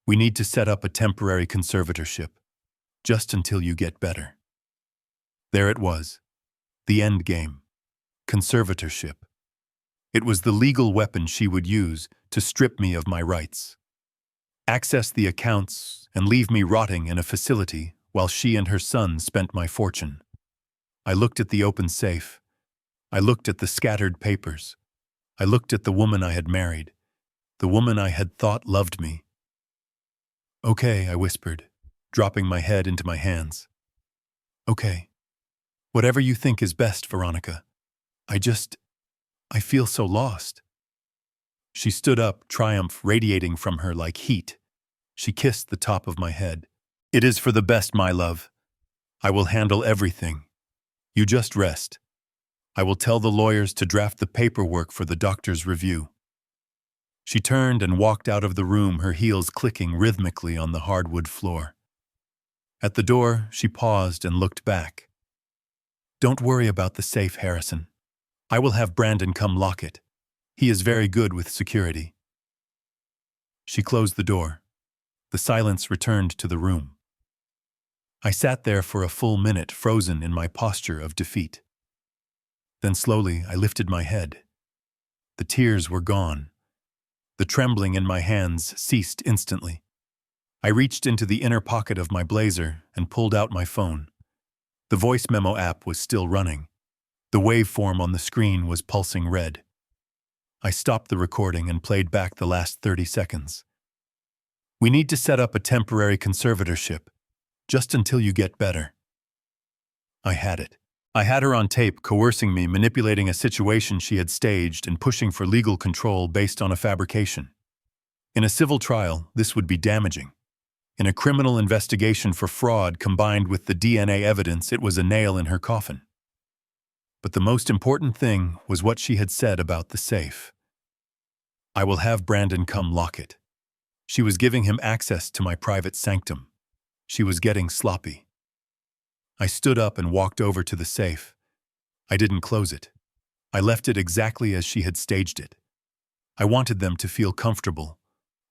Speaker 1: We need to set up a temporary conservatorship, just until you get better. There it was, the end game, conservatorship. It was the legal weapon she would use to strip me of my rights, access the accounts, and leave me rotting in a facility while she and her son spent my fortune. I looked at the open safe. I looked at the scattered papers. I looked at the woman I had married, the woman I had thought loved me. Okay, I whispered, dropping my head into my hands. Okay. Whatever you think is best, Veronica. I feel so lost. She stood up, triumph radiating from her like heat. She kissed the top of my head. It is for the best, my love. I will handle everything. You just rest. I will tell the lawyers to draft the paperwork for the doctor's review. She turned and walked out of the room, her heels clicking rhythmically on the hardwood floor. At the door, she paused and looked back. Don't worry about the safe, Harrison. I will have Brandon come lock it. He is very good with security. She closed the door. The silence returned to the room. I sat there for a full minute, frozen in my posture of defeat. Then slowly I lifted my head. The tears were gone. The trembling in my hands ceased instantly. I reached into the inner pocket of my blazer and pulled out my phone. The voice memo app was still running. The waveform on the screen was pulsing red. I stopped the recording and played back the last 30 seconds. "We need to set up a temporary conservatorship, just until you get better." I had it. I had her on tape coercing me, manipulating a situation she had staged and pushing for legal control based on a fabrication. In a civil trial, this would be damaging. In a criminal investigation for fraud combined with the DNA evidence, it was a nail in her coffin. But the most important thing was what she had said about the safe. "I will have Brandon come lock it." She was giving him access to my private sanctum. She was getting sloppy. I stood up and walked over to the safe. I didn't close it. I left it exactly as she had staged it. I wanted them to feel comfortable.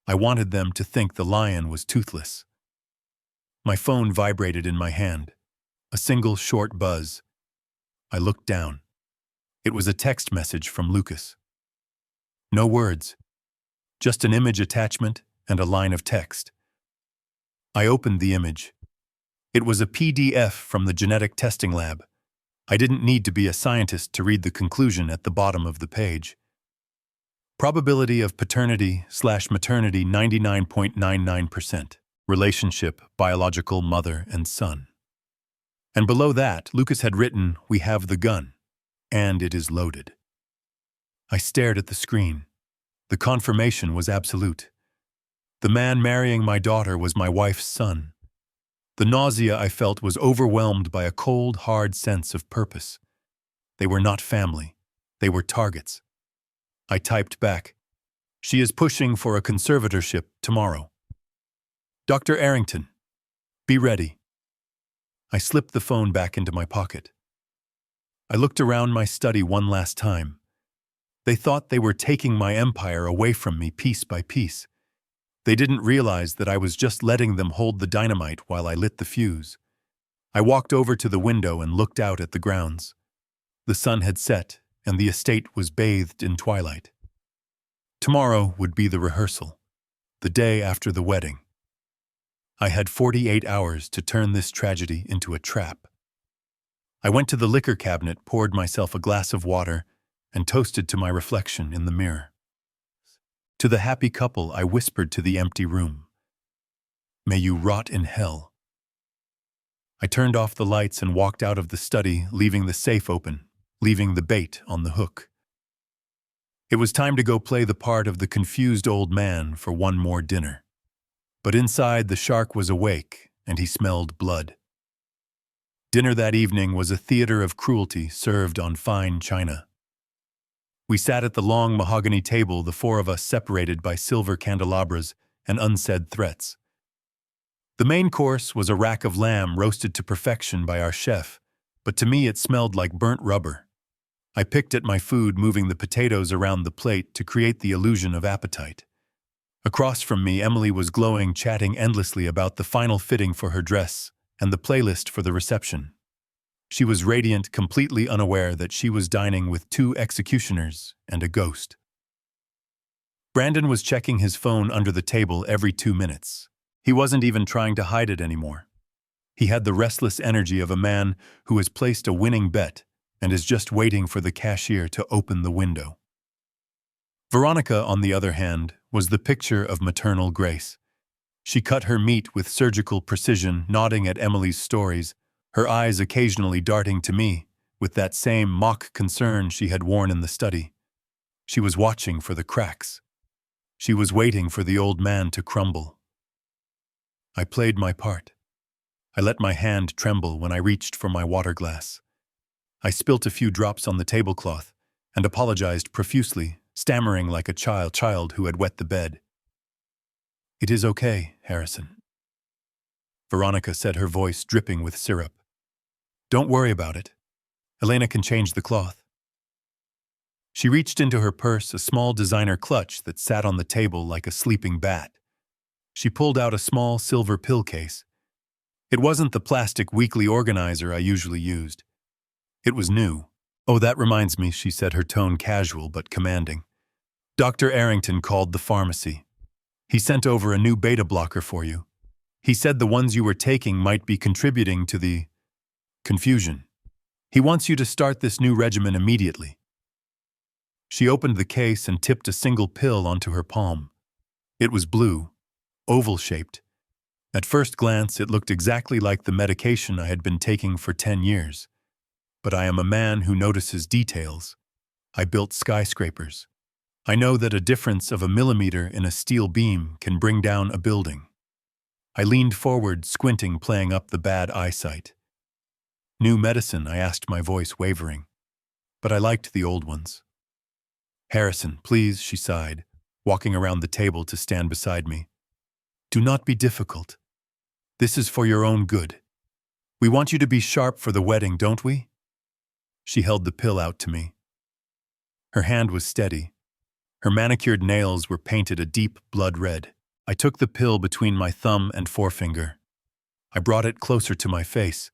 Speaker 1: I wanted them to think the lion was toothless. My phone vibrated in my hand. A single short buzz. I looked down. It was a text message from Lucas. No words. Just an image attachment and a line of text. I opened the image. It was a PDF from the genetic testing lab. I didn't need to be a scientist to read the conclusion at the bottom of the page. Probability of paternity/maternity 99.99%. Relationship, biological mother and son. And below that, Lucas had written, "We have the gun, and it is loaded." I stared at the screen. The confirmation was absolute. The man marrying my daughter was my wife's son. The nausea I felt was overwhelmed by a cold, hard sense of purpose. They were not family. They were targets. I typed back, "She is pushing for a conservatorship tomorrow. Dr. Arrington, be ready." I slipped the phone back into my pocket. I looked around my study one last time. They thought they were taking my empire away from me piece by piece. They didn't realize that I was just letting them hold the dynamite while I lit the fuse. I walked over to the window and looked out at the grounds. The sun had set, and the estate was bathed in twilight. Tomorrow would be the rehearsal, the day after the wedding. I had 48 hours to turn this tragedy into a trap. I went to the liquor cabinet, poured myself a glass of water, and toasted to my reflection in the mirror. To the happy couple, I whispered to the empty room, "May you rot in hell." I turned off the lights and walked out of the study, leaving the safe open, leaving the bait on the hook. It was time to go play the part of the confused old man for one more dinner. But inside, the shark was awake, and he smelled blood. Dinner that evening was a theater of cruelty served on fine china. We sat at the long mahogany table, the four of us separated by silver candelabras and unsaid threats. The main course was a rack of lamb roasted to perfection by our chef, but to me it smelled like burnt rubber. I picked at my food, moving the potatoes around the plate to create the illusion of appetite. Across from me, Emily was glowing, chatting endlessly about the final fitting for her dress and the playlist for the reception. She was radiant, completely unaware that she was dining with 2 executioners and a ghost. Brandon was checking his phone under the table every 2 minutes. He wasn't even trying to hide it anymore. He had the restless energy of a man who has placed a winning bet and is just waiting for the cashier to open the window. Veronica, on the other hand, was the picture of maternal grace. She cut her meat with surgical precision, nodding at Emily's stories, her eyes occasionally darting to me with that same mock concern she had worn in the study. She was watching for the cracks. She was waiting for the old man to crumble. I played my part. I let my hand tremble when I reached for my water glass. I spilt a few drops on the tablecloth and apologized profusely, stammering like a child who had wet the bed. "It is okay, Harrison," Veronica said, her voice dripping with syrup. "Don't worry about it. Elena can change the cloth." She reached into her purse, a small designer clutch that sat on the table like a sleeping bat. She pulled out a small silver pill case. It wasn't the plastic weekly organizer I usually used. It was new. "Oh, that reminds me," she said, her tone casual but commanding. "Dr. Arrington called the pharmacy. He sent over a new beta blocker for you. He said the ones you were taking might be contributing to the confusion. He wants you to start this new regimen immediately." She opened the case and tipped a single pill onto her palm. It was blue, oval-shaped. At first glance, it looked exactly like the medication I had been taking for 10 years. But I am a man who notices details. I built skyscrapers. I know that a difference of a millimeter in a steel beam can bring down a building. I leaned forward, squinting, playing up the bad eyesight. "New medicine?" I asked, my voice wavering. But I liked the old ones. "Harrison, please," she sighed, walking around the table to stand beside me. "Do not be difficult. This is for your own good. We want you to be sharp for the wedding, don't we?" She held the pill out to me. Her hand was steady. Her manicured nails were painted a deep blood red. I took the pill between my thumb and forefinger. I brought it closer to my face.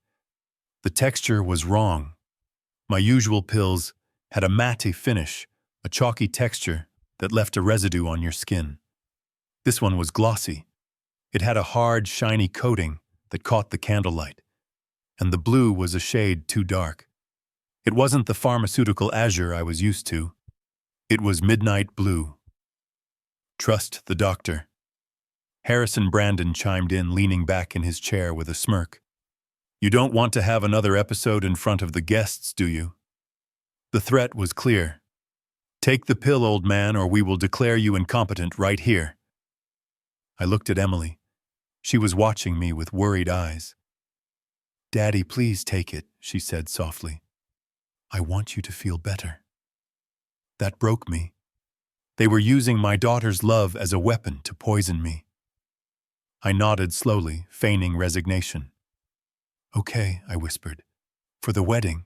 Speaker 1: The texture was wrong. My usual pills had a matte finish, a chalky texture that left a residue on your skin. This one was glossy. It had a hard, shiny coating that caught the candlelight, and the blue was a shade too dark. It wasn't the pharmaceutical azure I was used to. It was midnight blue. "Trust the doctor." Harrison Brandon chimed in, leaning back in his chair with a smirk. "You don't want to have another episode in front of the guests, do you?" The threat was clear. "Take the pill, old man, or we will declare you incompetent right here." I looked at Emily. She was watching me with worried eyes. "Daddy, please take it," she said softly. "I want you to feel better." That broke me. They were using my daughter's love as a weapon to poison me. I nodded slowly, feigning resignation. "Okay," I whispered. "For the wedding."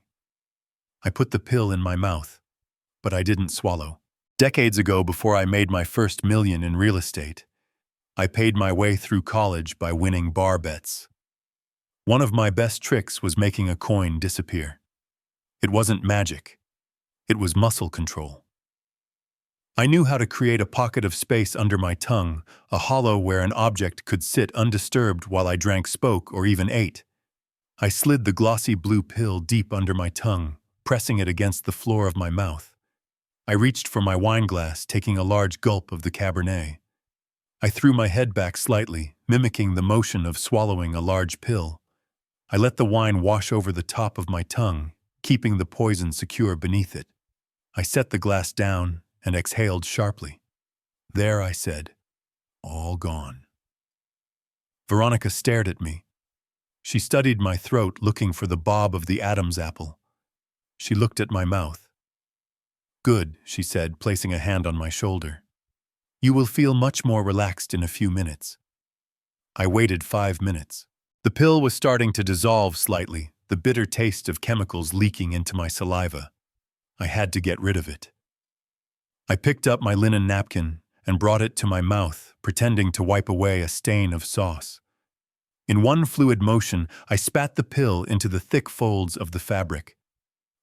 Speaker 1: I put the pill in my mouth, but I didn't swallow. Decades ago, before I made my first million in real estate, I paid my way through college by winning bar bets. One of my best tricks was making a coin disappear. It wasn't magic. It was muscle control. I knew how to create a pocket of space under my tongue, a hollow where an object could sit undisturbed while I drank, spoke, or even ate. I slid the glossy blue pill deep under my tongue, pressing it against the floor of my mouth. I reached for my wine glass, taking a large gulp of the Cabernet. I threw my head back slightly, mimicking the motion of swallowing a large pill. I let the wine wash over the top of my tongue, keeping the poison secure beneath it. I set the glass down and exhaled sharply. "There," I said. "All gone." Veronica stared at me. She studied my throat, looking for the bob of the Adam's apple. She looked at my mouth. "Good," she said, placing a hand on my shoulder. "You will feel much more relaxed in a few minutes." I waited 5 minutes. The pill was starting to dissolve slightly, the bitter taste of chemicals leaking into my saliva. I had to get rid of it. I picked up my linen napkin and brought it to my mouth, pretending to wipe away a stain of sauce. In one fluid motion, I spat the pill into the thick folds of the fabric.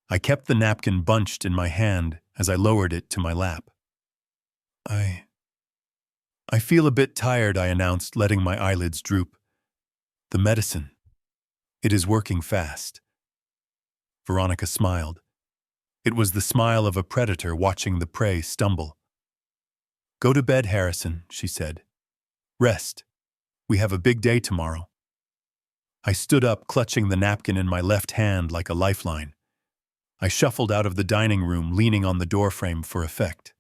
Speaker 1: I kept the napkin bunched in my hand as I lowered it to my lap. I feel a bit tired," I announced, letting my eyelids droop. "The medicine. It is working fast." Veronica smiled. It was the smile of a predator watching the prey stumble. "Go to bed, Harrison," she said. "Rest. We have a big day tomorrow." I stood up, clutching the napkin in my left hand like a lifeline. I shuffled out of the dining room, leaning on the doorframe for effect.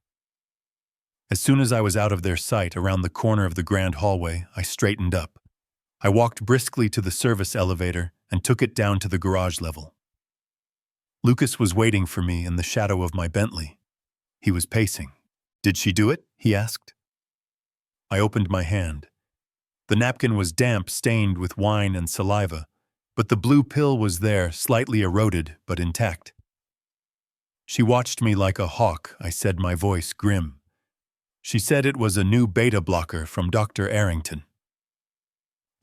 Speaker 1: As soon as I was out of their sight, around the corner of the grand hallway, I straightened up. I walked briskly to the service elevator and took it down to the garage level. Lucas was waiting for me in the shadow of my Bentley. He was pacing. "Did she do it?" he asked. I opened my hand. The napkin was damp, stained with wine and saliva, but the blue pill was there, slightly eroded but intact. "She watched me like a hawk," I said, my voice grim. "She said it was a new beta blocker from Dr. Arrington."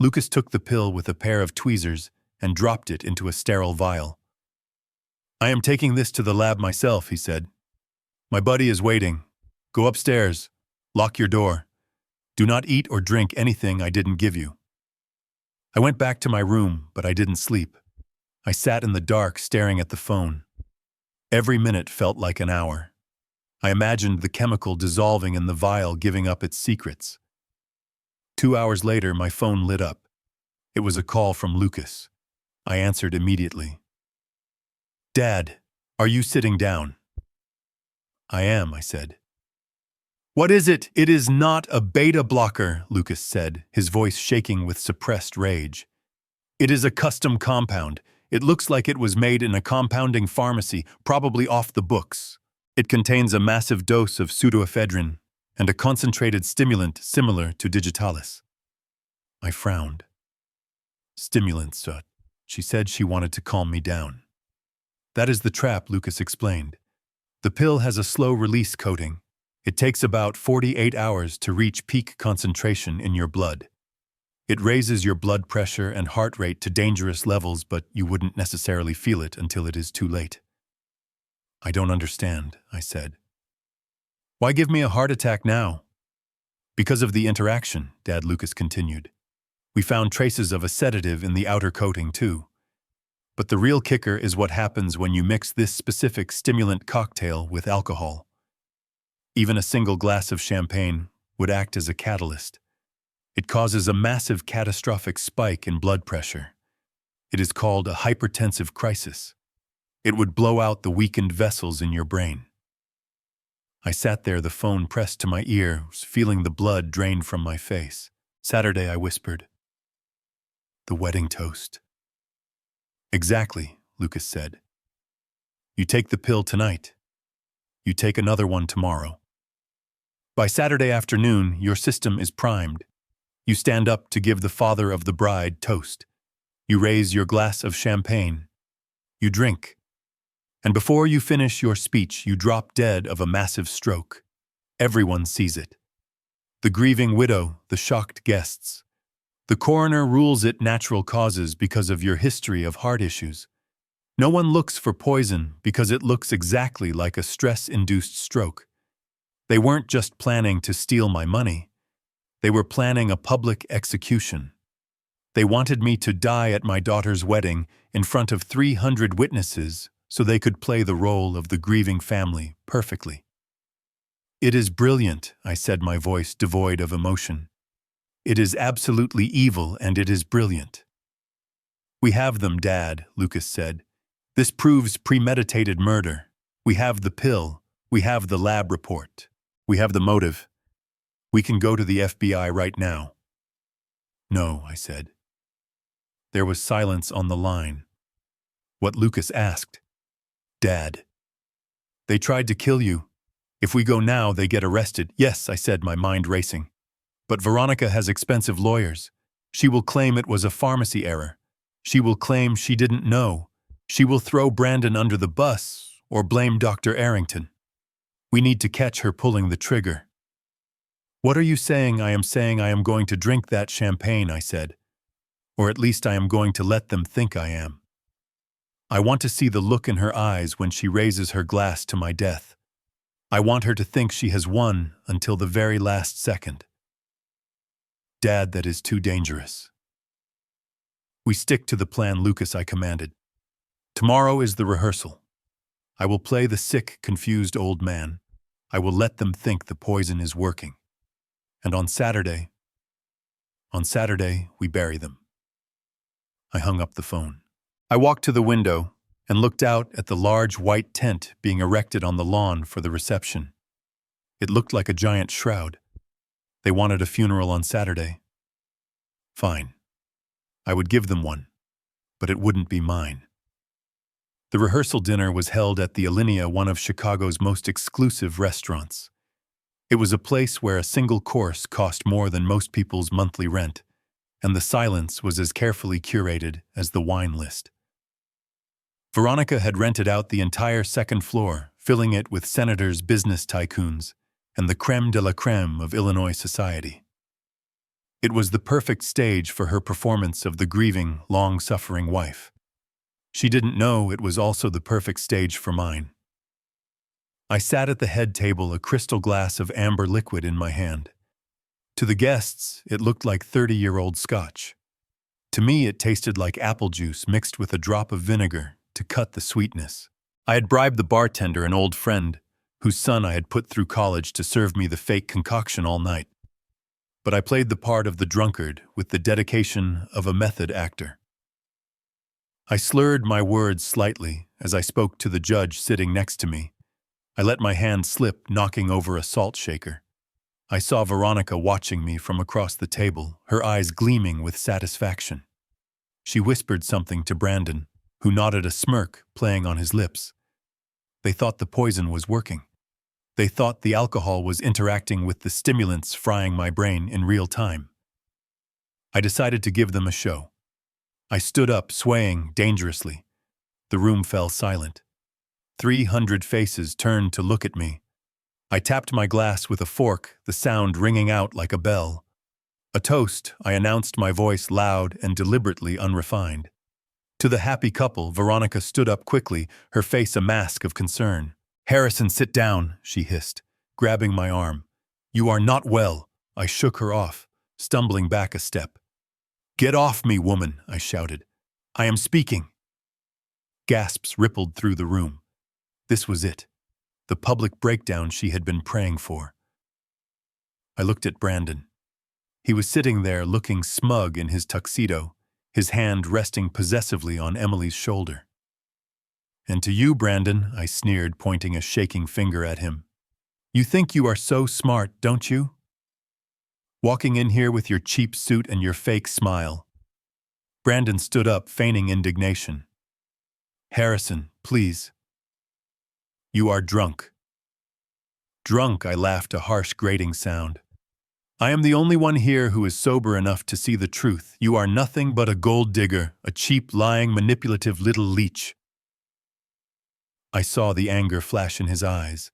Speaker 1: Lucas took the pill with a pair of tweezers and dropped it into a sterile vial. "I am taking this to the lab myself," he said. "My buddy is waiting. Go upstairs. Lock your door. Do not eat or drink anything I didn't give you." I went back to my room, but I didn't sleep. I sat in the dark staring at the phone. Every minute felt like an hour. I imagined the chemical dissolving in the vial, giving up its secrets. 2 hours later, my phone lit up. It was a call from Lucas. I answered immediately. "Dad, are you sitting down?" "I am," I said. "What is it?" "It is not a beta blocker," Lucas said, his voice shaking with suppressed rage. "It is a custom compound. It looks like it was made in a compounding pharmacy, probably off the books. It contains a massive dose of pseudoephedrine and a concentrated stimulant similar to digitalis." I frowned. "Stimulants, she said she wanted to calm me down. "That is the trap," Lucas explained. "The pill has a slow-release coating. It takes about 48 hours to reach peak concentration in your blood. It raises your blood pressure and heart rate to dangerous levels, but you wouldn't necessarily feel it until it is too late." "I don't understand," I said. "Why give me a heart attack now?" "Because of the interaction," Dad Lucas continued. "We found traces of a sedative in the outer coating, too. But the real kicker is what happens when you mix this specific stimulant cocktail with alcohol. Even a single glass of champagne would act as a catalyst. It causes a massive catastrophic spike in blood pressure. It is called a hypertensive crisis. It would blow out the weakened vessels in your brain." I sat there, the phone pressed to my ear, feeling the blood drain from my face. "Saturday," I whispered. "The wedding toast." "Exactly," Lucas said. "You take the pill tonight. You take another one tomorrow. By Saturday afternoon, your system is primed. You stand up to give the father of the bride toast. You raise your glass of champagne. You drink. And before you finish your speech, you drop dead of a massive stroke. Everyone sees it. The grieving widow, the shocked guests. The coroner rules it natural causes because of your history of heart issues. No one looks for poison because it looks exactly like a stress-induced stroke. They weren't just planning to steal my money. They were planning a public execution. They wanted me to die at my daughter's wedding in front of 300 witnesses so they could play the role of the grieving family perfectly. "It is brilliant," I said, my voice devoid of emotion. "It is absolutely evil, and it is brilliant." "We have them, Dad," Lucas said. "This proves premeditated murder. We have the pill. We have the lab report. We have the motive. We can go to the FBI right now." "No," I said. There was silence on the line. What Lucas asked. "Dad, they tried to kill you. If we go now, they get arrested." "Yes," I said, my mind racing. "But Veronica has expensive lawyers. She will claim it was a pharmacy error. She will claim she didn't know. She will throw Brandon under the bus or blame Dr. Arrington. We need to catch her pulling the trigger." "What are you saying?" "I am saying I am going to drink that champagne," I said. "Or at least I am going to let them think I am. I want to see the look in her eyes when she raises her glass to my death. I want her to think she has won until the very last second." "Dad, that is too dangerous." "We stick to the plan, Lucas," I commanded. "Tomorrow is the rehearsal. I will play the sick, confused old man. I will let them think the poison is working. And on Saturday, we bury them." I hung up the phone. I walked to the window and looked out at the large white tent being erected on the lawn for the reception. It looked like a giant shroud. They wanted a funeral on Saturday. Fine. I would give them one, but it wouldn't be mine. The rehearsal dinner was held at the Alinea, one of Chicago's most exclusive restaurants. It was a place where a single course cost more than most people's monthly rent, and the silence was as carefully curated as the wine list. Veronica had rented out the entire second floor, filling it with senators, business tycoons, and the crème de la crème of Illinois society. It was the perfect stage for her performance of the grieving, long-suffering wife. She didn't know it was also the perfect stage for mine. I sat at the head table, a crystal glass of amber liquid in my hand. To the guests, it looked like 30-year-old scotch. To me, it tasted like apple juice mixed with a drop of vinegar to cut the sweetness. I had bribed the bartender, an old friend, whose son I had put through college, to serve me the fake concoction all night. But I played the part of the drunkard with the dedication of a method actor. I slurred my words slightly as I spoke to the judge sitting next to me. I let my hand slip, knocking over a salt shaker. I saw Veronica watching me from across the table, her eyes gleaming with satisfaction. She whispered something to Brandon, who nodded, a smirk playing on his lips. They thought the poison was working. They thought the alcohol was interacting with the stimulants, frying my brain in real time. I decided to give them a show. I stood up, swaying dangerously. The room fell silent. 300 faces turned to look at me. I tapped my glass with a fork, the sound ringing out like a bell. A toast, I announced, my voice loud and deliberately unrefined. To the happy couple, Veronica stood up quickly, her face a mask of concern. "Harrison, sit down," she hissed, grabbing my arm. "You are not well." I shook her off, stumbling back a step. "Get off me, woman," I shouted. "I am speaking." Gasps rippled through the room. This was it, the public breakdown she had been praying for. I looked at Brandon. He was sitting there looking smug in his tuxedo, his hand resting possessively on Emily's shoulder. "And to you, Brandon," I sneered, pointing a shaking finger at him. "You think you are so smart, don't you? Walking in here with your cheap suit and your fake smile." Brandon stood up, feigning indignation. "Harrison, please." "You are drunk." "Drunk," I laughed, a harsh, grating sound. "I am the only one here who is sober enough to see the truth. You are nothing but a gold digger, a cheap, lying, manipulative little leech." I saw the anger flash in his eyes.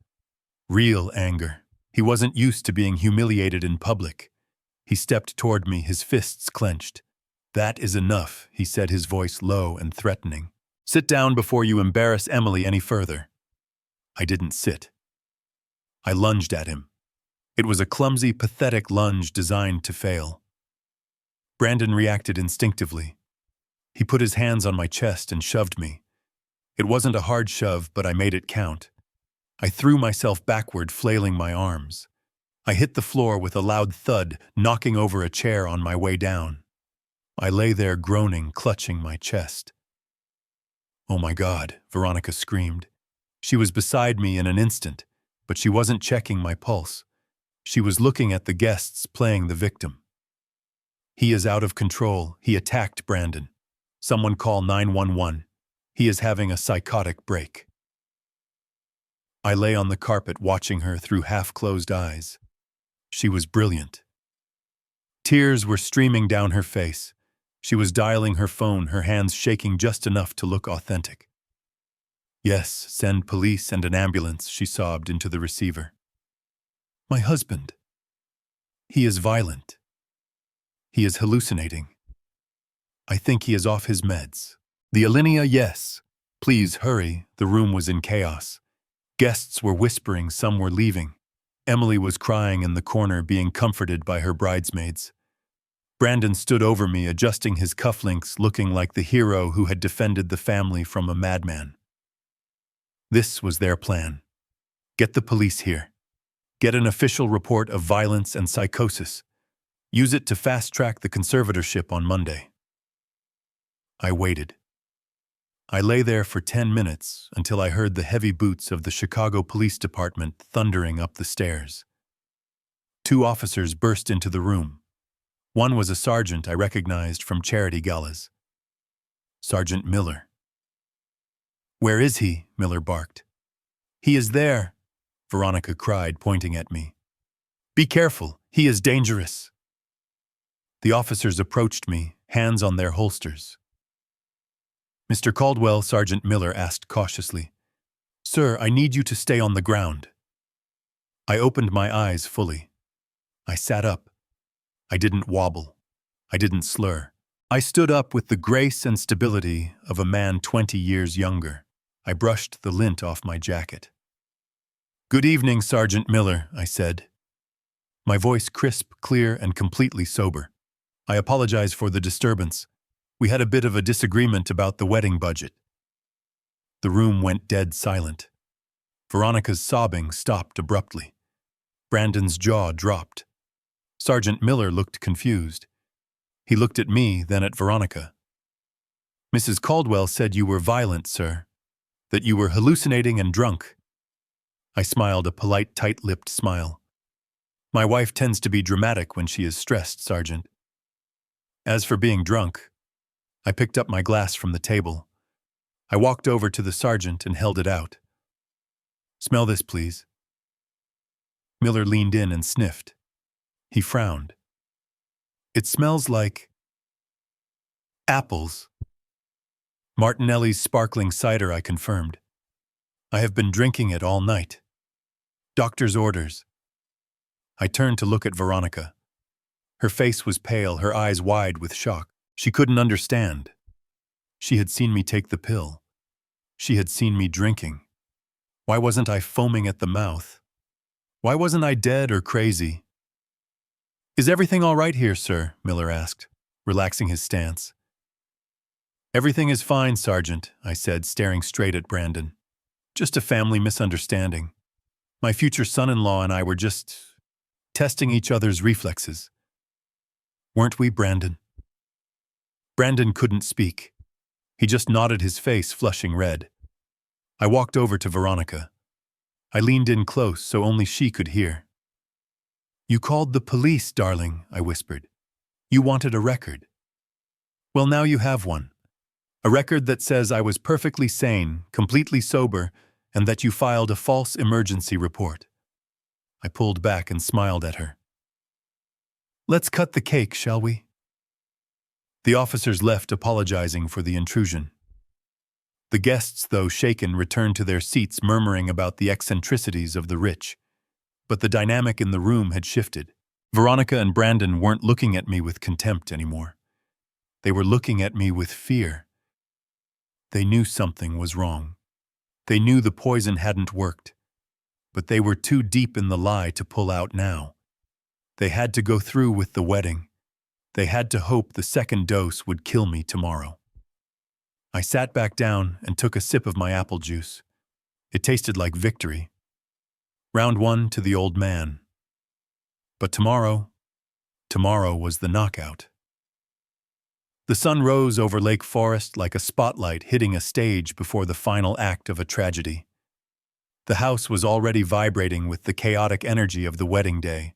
Speaker 1: Real anger. He wasn't used to being humiliated in public. He stepped toward me, his fists clenched. "That is enough," he said, his voice low and threatening. "Sit down before you embarrass Emily any further." I didn't sit. I lunged at him. It was a clumsy, pathetic lunge designed to fail. Brandon reacted instinctively. He put his hands on my chest and shoved me. It wasn't a hard shove, but I made it count. I threw myself backward, flailing my arms. I hit the floor with a loud thud, knocking over a chair on my way down. I lay there groaning, clutching my chest. "Oh my God," Veronica screamed. She was beside me in an instant, but she wasn't checking my pulse. She was looking at the guests, playing the victim. "He is out of control. He attacked Brandon. Someone call 911. He is having a psychotic break." I lay on the carpet watching her through half-closed eyes. She was brilliant. Tears were streaming down her face. She was dialing her phone, her hands shaking just enough to look authentic. "Yes, send police and an ambulance," she sobbed into the receiver. "My husband. He is violent. He is hallucinating. I think he is off his meds. The Alinea, yes. Please hurry." The room was in chaos. Guests were whispering, some were leaving. Emily was crying in the corner, being comforted by her bridesmaids. Brandon stood over me, adjusting his cufflinks, looking like the hero who had defended the family from a madman. This was their plan. Get the police here. Get an official report of violence and psychosis. Use it to fast-track the conservatorship on Monday. I waited. I lay there for 10 minutes until I heard the heavy boots of the Chicago Police Department thundering up the stairs. 2 officers burst into the room. One was a sergeant I recognized from charity galas. Sergeant Miller. "Where is he?" Miller barked. "He is there," Veronica cried, pointing at me. "Be careful, he is dangerous." The officers approached me, hands on their holsters. "Mr. Caldwell," Sergeant Miller asked cautiously. "Sir, I need you to stay on the ground." I opened my eyes fully. I sat up. I didn't wobble. I didn't slur. I stood up with the grace and stability of a man 20 years younger. I brushed the lint off my jacket. "Good evening, Sergeant Miller," I said. My voice crisp, clear, and completely sober. "I apologize for the disturbance. We had a bit of a disagreement about the wedding budget." The room went dead silent. Veronica's sobbing stopped abruptly. Brandon's jaw dropped. Sergeant Miller looked confused. He looked at me, then at Veronica. "Mrs. Caldwell said you were violent, sir. That you were hallucinating and drunk." I smiled a polite, tight-lipped smile. "My wife tends to be dramatic when she is stressed, Sergeant." As for being drunk, I picked up my glass from the table. I walked over to the sergeant and held it out. "Smell this, please." Miller leaned in and sniffed. He frowned. "It smells like apples." "Martinelli's sparkling cider," I confirmed. "I have been drinking it all night. Doctor's orders." I turned to look at Veronica. Her face was pale, her eyes wide with shock. She couldn't understand. She had seen me take the pill. She had seen me drinking. Why wasn't I foaming at the mouth? Why wasn't I dead or crazy? "Is everything all right here, sir?" Miller asked, relaxing his stance. "Everything is fine, Sergeant," I said, staring straight at Brandon. "Just a family misunderstanding. My future son-in-law and I were just testing each other's reflexes. Weren't we, Brandon?" Brandon couldn't speak. He just nodded, his face flushing red. I walked over to Veronica. I leaned in close so only she could hear. "You called the police, darling," I whispered. "You wanted a record. Well, now you have one. A record that says I was perfectly sane, completely sober, and that you filed a false emergency report." I pulled back and smiled at her. "Let's cut the cake, shall we?" The officers left, apologizing for the intrusion. The guests, though shaken, returned to their seats, murmuring about the eccentricities of the rich. But the dynamic in the room had shifted. Veronica and Brandon weren't looking at me with contempt anymore. They were looking at me with fear. They knew something was wrong. They knew the poison hadn't worked. But they were too deep in the lie to pull out now. They had to go through with the wedding. They had to hope the second dose would kill me tomorrow. I sat back down and took a sip of my apple juice. It tasted like victory. Round one to the old man. But tomorrow was the knockout. The sun rose over Lake Forest like a spotlight hitting a stage before the final act of a tragedy. The house was already vibrating with the chaotic energy of the wedding day.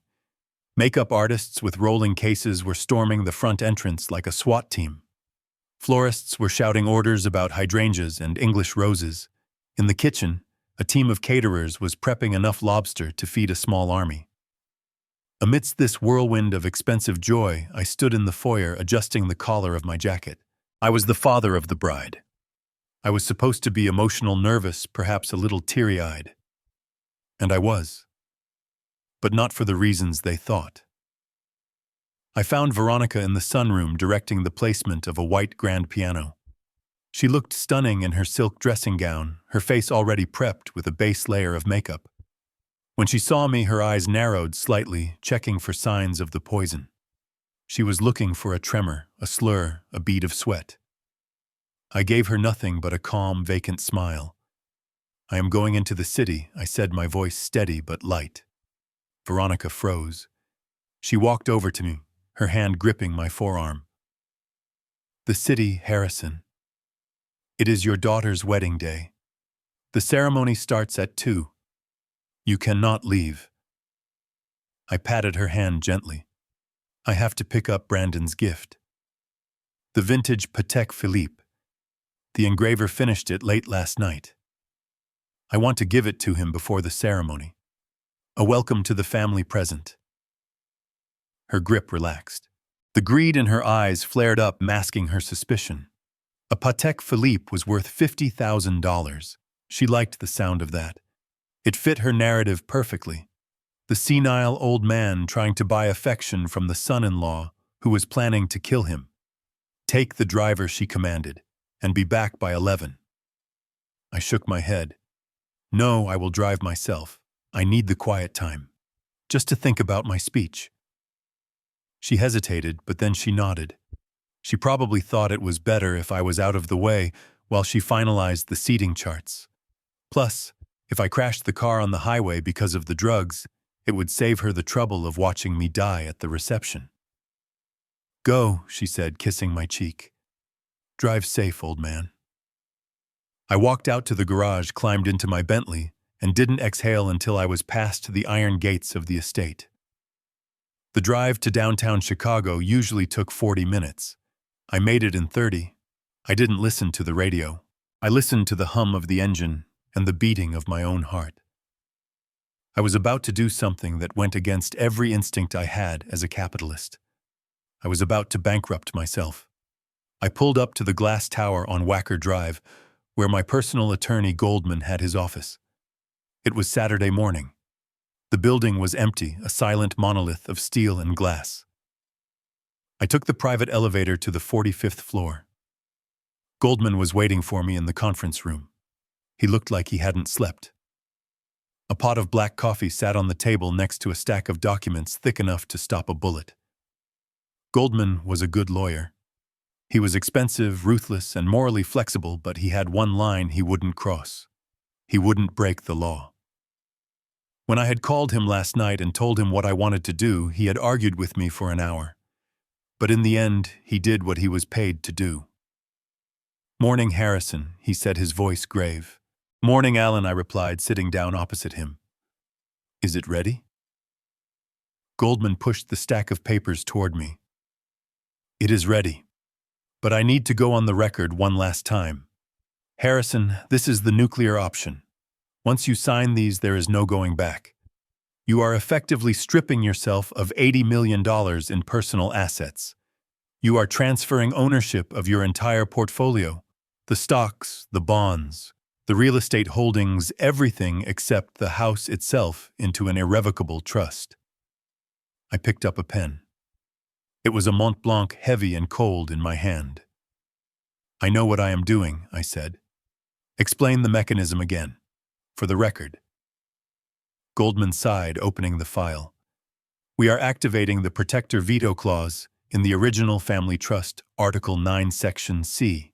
Speaker 1: Makeup artists with rolling cases were storming the front entrance like a SWAT team. Florists were shouting orders about hydrangeas and English roses. In the kitchen, a team of caterers was prepping enough lobster to feed a small army. Amidst this whirlwind of expensive joy, I stood in the foyer adjusting the collar of my jacket. I was the father of the bride. I was supposed to be emotional, nervous, perhaps a little teary-eyed. And I was. But not for the reasons they thought. I found Veronica in the sunroom directing the placement of a white grand piano. She looked stunning in her silk dressing gown, her face already prepped with a base layer of makeup. When she saw me, her eyes narrowed slightly, checking for signs of the poison. She was looking for a tremor, a slur, a bead of sweat. I gave her nothing but a calm, vacant smile. "I am going into the city," I said, my voice steady but light. Veronica froze. She walked over to me, her hand gripping my forearm. "The city, Harrison. It is your daughter's wedding day. The ceremony starts at 2. You cannot leave." I patted her hand gently. "I have to pick up Brandon's gift. The vintage Patek Philippe. The engraver finished it late last night. I want to give it to him before the ceremony. A welcome to the family present." Her grip relaxed. The greed in her eyes flared up, masking her suspicion. A Patek Philippe was worth $50,000. She liked the sound of that. It fit her narrative perfectly. The senile old man trying to buy affection from the son-in-law who was planning to kill him. Take the driver, she commanded, and be back by 11. I shook my head. No, I will drive myself. I need the quiet time. Just to think about my speech. She hesitated, but then she nodded. She probably thought it was better if I was out of the way while she finalized the seating charts. Plus, if I crashed the car on the highway because of the drugs, it would save her the trouble of watching me die at the reception. Go, she said, kissing my cheek. Drive safe, old man. I walked out to the garage, climbed into my Bentley, and didn't exhale until I was past the iron gates of the estate. The drive to downtown Chicago usually took 40 minutes. I made it in 30. I didn't listen to the radio. I listened to the hum of the engine and the beating of my own heart. I was about to do something that went against every instinct I had as a capitalist. I was about to bankrupt myself. I pulled up to the glass tower on Wacker Drive, where my personal attorney Goldman had his office. It was Saturday morning. The building was empty, a silent monolith of steel and glass. I took the private elevator to the 45th floor. Goldman was waiting for me in the conference room. He looked like he hadn't slept. A pot of black coffee sat on the table next to a stack of documents thick enough to stop a bullet. Goldman was a good lawyer. He was expensive, ruthless, and morally flexible, but he had one line he wouldn't cross. He wouldn't break the law. When I had called him last night and told him what I wanted to do, he had argued with me for an hour. But in the end, he did what he was paid to do. Morning, Harrison, he said, his voice grave. Morning, Alan, I replied, sitting down opposite him. Is it ready? Goldman pushed the stack of papers toward me. It is ready. But I need to go on the record one last time. Harrison, this is the nuclear option. Once you sign these, there is no going back. You are effectively stripping yourself of $80 million in personal assets. You are transferring ownership of your entire portfolio, the stocks, the bonds, the real estate holdings, everything except the house itself, into an irrevocable trust. I picked up a pen. It was a Mont Blanc, heavy and cold in my hand. I know what I am doing, I said. Explain the mechanism again, for the record. Goldman sighed, opening the file. We are activating the protector veto clause in the original family trust, Article 9, Section C.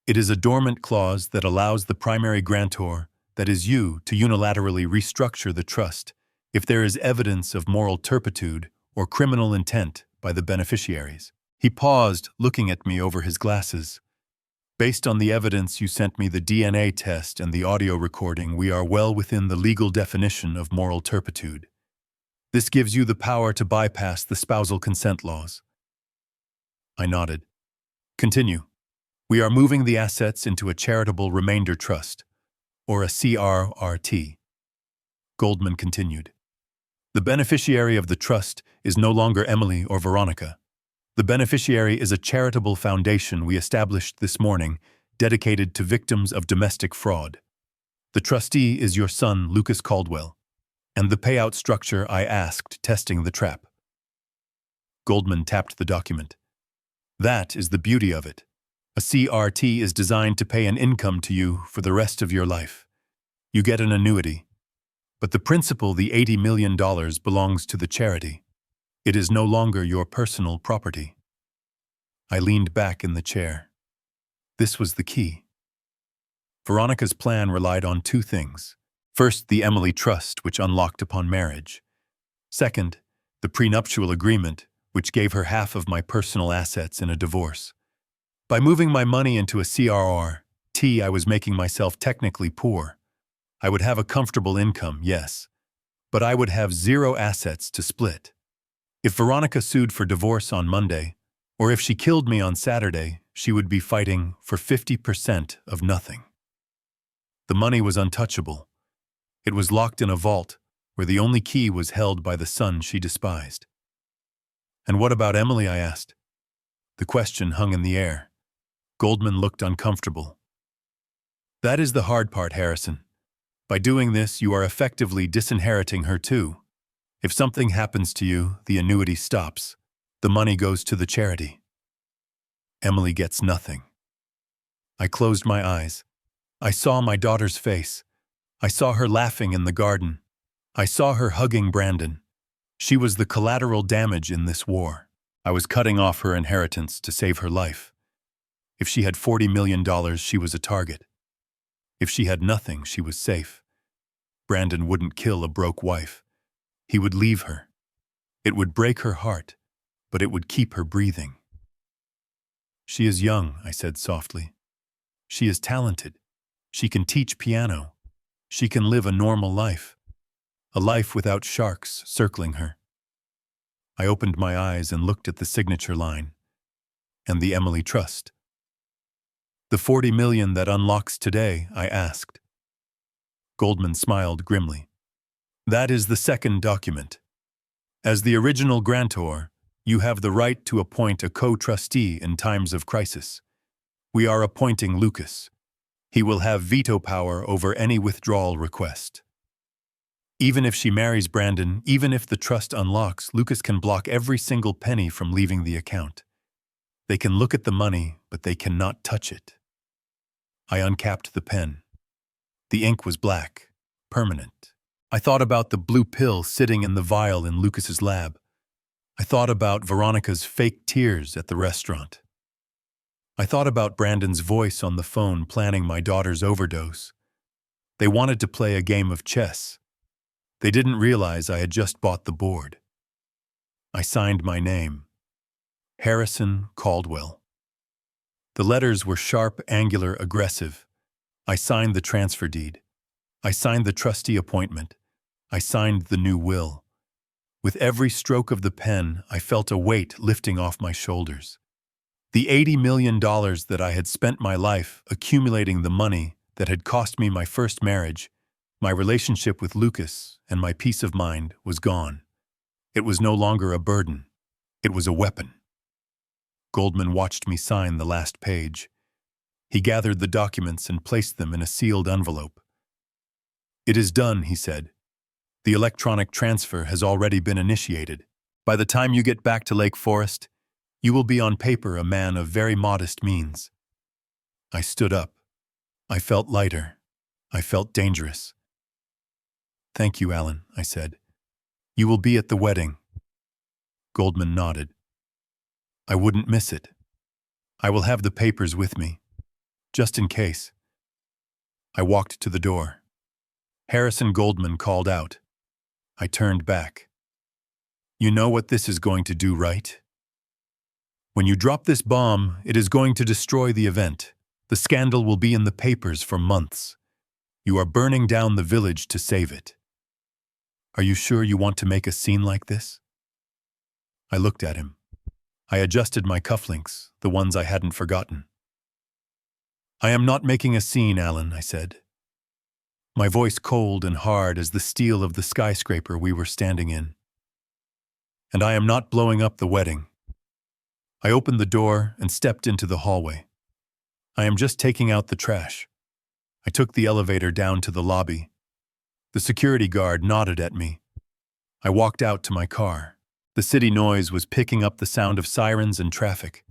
Speaker 1: It is a dormant clause that allows the primary grantor, that is you, to unilaterally restructure the trust if there is evidence of moral turpitude or criminal intent by the beneficiaries. He paused, looking at me over his glasses. Based on the evidence you sent me, the DNA test and the audio recording, we are well within the legal definition of moral turpitude. This gives you the power to bypass the spousal consent laws. I nodded. Continue. We are moving the assets into a charitable remainder trust, or a CRRT. Goldman continued. The beneficiary of the trust is no longer Emily or Veronica. The beneficiary is a charitable foundation we established this morning, dedicated to victims of domestic fraud. The trustee is your son, Lucas Caldwell, and the payout structure I asked, testing the trap. Goldman tapped the document. That is the beauty of it. A CRT is designed to pay an income to you for the rest of your life. You get an annuity. But the principal, the $80 million, belongs to the charity. It is no longer your personal property. I leaned back in the chair. This was the key. Veronica's plan relied on two things. First, the Emily Trust, which unlocked upon marriage. Second, the prenuptial agreement, which gave her half of my personal assets in a divorce. By moving my money into a CRRT, I was making myself technically poor. I would have a comfortable income, yes, but I would have zero assets to split. If Veronica sued for divorce on Monday, or if she killed me on Saturday, she would be fighting for 50% of nothing. The money was untouchable. It was locked in a vault where the only key was held by the son she despised. And what about Emily, I asked. The question hung in the air. Goldman looked uncomfortable. That is the hard part, Harrison. By doing this, you are effectively disinheriting her too. If something happens to you, the annuity stops. The money goes to the charity. Emily gets nothing. I closed my eyes. I saw my daughter's face. I saw her laughing in the garden. I saw her hugging Brandon. She was the collateral damage in this war. I was cutting off her inheritance to save her life. If she had $40 million, she was a target. If she had nothing, she was safe. Brandon wouldn't kill a broke wife. He would leave her. It would break her heart, but it would keep her breathing. She is young, I said softly. She is talented. She can teach piano. She can live a normal life. A life without sharks circling her. I opened my eyes and looked at the signature line. And the Emily Trust. The 40 million that unlocks today, I asked. Goldman smiled grimly. That is the second document. As the original grantor, you have the right to appoint a co-trustee in times of crisis. We are appointing Lucas. He will have veto power over any withdrawal request. Even if she marries Brandon, even if the trust unlocks, Lucas can block every single penny from leaving the account. They can look at the money, but they cannot touch it. I uncapped the pen. The ink was black, permanent. I thought about the blue pill sitting in the vial in Lucas's lab. I thought about Veronica's fake tears at the restaurant. I thought about Brandon's voice on the phone planning my daughter's overdose. They wanted to play a game of chess. They didn't realize I had just bought the board. I signed my name. Harrison Caldwell. The letters were sharp, angular, aggressive. I signed the transfer deed. I signed the trustee appointment. I signed the new will. With every stroke of the pen, I felt a weight lifting off my shoulders. The $80 million that I had spent my life accumulating the money that had cost me my first marriage, my relationship with Lucas, and my peace of mind was gone. It was no longer a burden. It was a weapon. Goldman watched me sign the last page. He gathered the documents and placed them in a sealed envelope. It is done, he said. The electronic transfer has already been initiated. By the time you get back to Lake Forest, you will be on paper a man of very modest means. I stood up. I felt lighter. I felt dangerous. Thank you, Alan, I said. You will be at the wedding. Goldman nodded. I wouldn't miss it. I will have the papers with me, just in case. I walked to the door. Harrison Goldman called out. I turned back. You know what this is going to do, right? When you drop this bomb, it is going to destroy the event. The scandal will be in the papers for months. You are burning down the village to save it. Are you sure you want to make a scene like this? I looked at him. I adjusted my cufflinks, the ones I hadn't forgotten. I am not making a scene, Alan, I said. My voice cold and hard as the steel of the skyscraper we were standing in. And I am not blowing up the wedding. I opened the door and stepped into the hallway. I am just taking out the trash. I took the elevator down to the lobby. The security guard nodded at me. I walked out to my car. The city noise was picking up the sound of sirens and traffic.